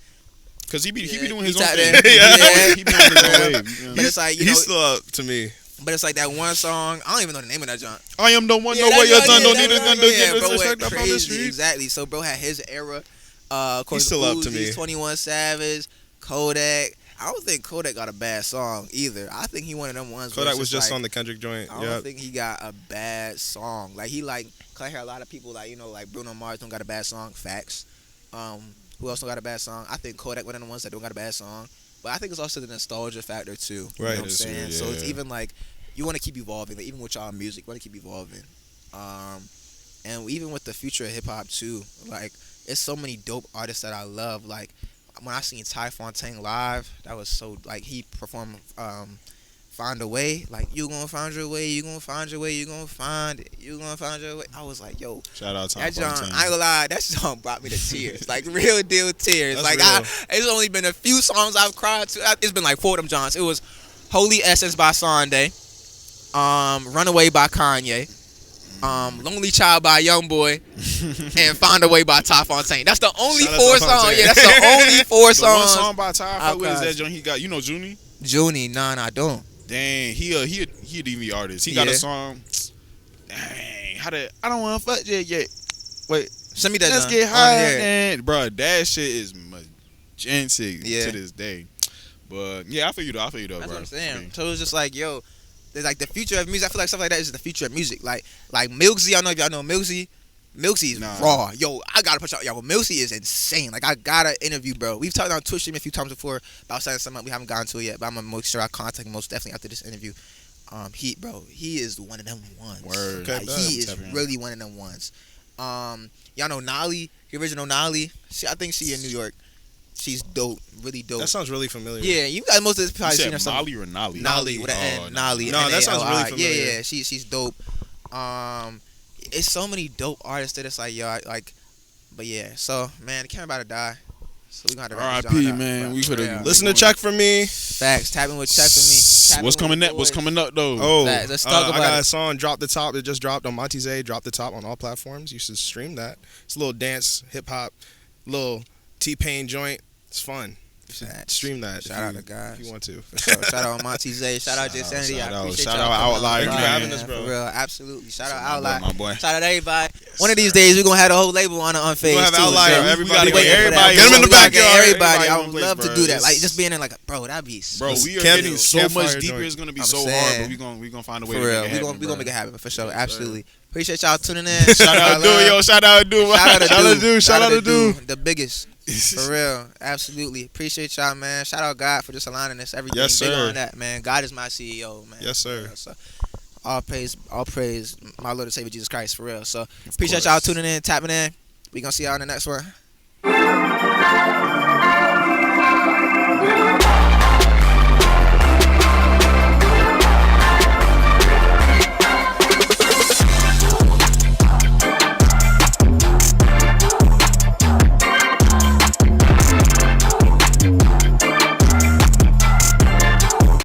Cause he be doing he his own tapped thing. in. Yeah, he be on his own wave. But it's like, you know, He's still up to me. but it's like that one song. I don't even know the name of that joint. I am the one. Yeah, No way, your that son joint, don't yeah, need a that gun. joint, Don't yeah, get bro, went disrespect up on the crazy. street. Exactly. So bro had his era. Of course, He's still up to Uzi's, me. 21 Savage, Kodak. I don't think Kodak got a bad song either. I think he one of them ones. Kodak was just like, on the Kendrick joint. I don't think he got a bad song. Like he like, cause I hear a lot of people like, you know, like Bruno Mars don't got a bad song. Facts. Who else don't got a bad song? I think Kodak one of the ones that don't got a bad song. But I think it's also the nostalgia factor too. You Right. know what I'm saying? Yeah. So it's even like you want to keep evolving. Like, even with y'all music, you want to keep evolving. And even with the future of hip hop too. Like it's so many dope artists that I love. Like when I seen Ty Fontaine live, that was so like he performed Find a Way. Like you gonna find your way, you gonna find your way, you gonna find it, you gonna find your way. I was like, yo, Shout out to that song, Fontaine. I ain't gonna lie, that song brought me to tears. Like real deal tears. That's like real. it's only been a few songs I've cried to. It's been like 4 of them Johns. It was Holy Essence by Sunday, Runaway by Kanye, Lonely Child by Youngboy, and Find a Way by Ty Fontaine. That's the only Shout out 4 to songs. Fontaine. Yeah, that's the only 4 The one songs. song by Ty, I fuck with is Okay. that joint he got. You know Junie? Junie, nah, I don't. Dang, he a DV artist. He got Yeah. a song. Dang, I don't want to fuck yet. Wait, Send me that. let's John. get I wanna high, hear it. man. Bro, that shit is majestic Yeah. to this day. But yeah, I feel you though. That's bro. what I'm saying. So it's just like, yo, there's like the future of music. I feel like stuff like that is the future of music. Like Milksy, I don't know if y'all know Milksy. Milksy is Nah. raw. Yo, I gotta put y'all. Yo, Milksy is insane. Like I gotta interview, bro. We've talked on Twitch stream a few times before about setting something up. We haven't gotten to it yet, but I'm gonna make sure I contact him most definitely after this interview. He is one of them ones. Word. Like, Okay, he is Tap in. really one of them ones. Y'all know Nolly, the original Nolly. I think she in New York. She's dope, really dope. That sounds really familiar. Yeah, you guys most of this You probably seen her said some. Molly or Nolly? Nolly with an Oh, N. Nolly. No, that sounds really N-A-L-I. familiar. Yeah, she's dope. It's so many dope artists that it's like, yo, but yeah. So man, can't about to die. So we gonna have to wrap this R.I.P. joint up, man. bro. We For coulda- real. Listen to Check for Me. Facts. Tapping with Check for Me. Tapping What's with coming up? the What's boys. coming up though? Oh, Facts. Let's talk I about got it. a song, Drop the Top. It just dropped on Omontizay. Drop the Top on all platforms. You should stream that. It's a little dance, hip hop, little T-Pain joint. It's fun. Facts. Stream that. Shout out to guys. if you want to. So, shout out Omontizay. Shout out Jaysanity. shout I out, appreciate shout y'all out coming Outlier, on, Thank you for having us, bro. For real, absolutely. Shout out My boy, Outlier. my boy. Shout out everybody. One of these days we're gonna have the whole label on the Unfazed. We're gonna have too, Outlier. so Everybody we waiting for everybody- that. get 'em in the We gotta get backyard. Everybody, I Everybody would on love to place, do bro. that. Like just being in like, bro, that'd be. Bro, we are Can't getting be so much campfire deeper. joint. It's gonna be I'm so saying. hard, but we gonna find a way For to real, make it happen. we gonna make it happen for sure. Yes, Absolutely. Appreciate y'all tuning in. Shout out to yo, shout out to dude. Shout out to dude. the biggest. For real, absolutely. Appreciate y'all, man. Shout out God for just aligning us. Everything Yes, big sir. on that, man. God is my CEO, man. Yes, sir. For real. So, all praise, my Lord and Savior Jesus Christ, for real. So appreciate course. y'all tuning in, tapping in. We gonna see y'all in the next one.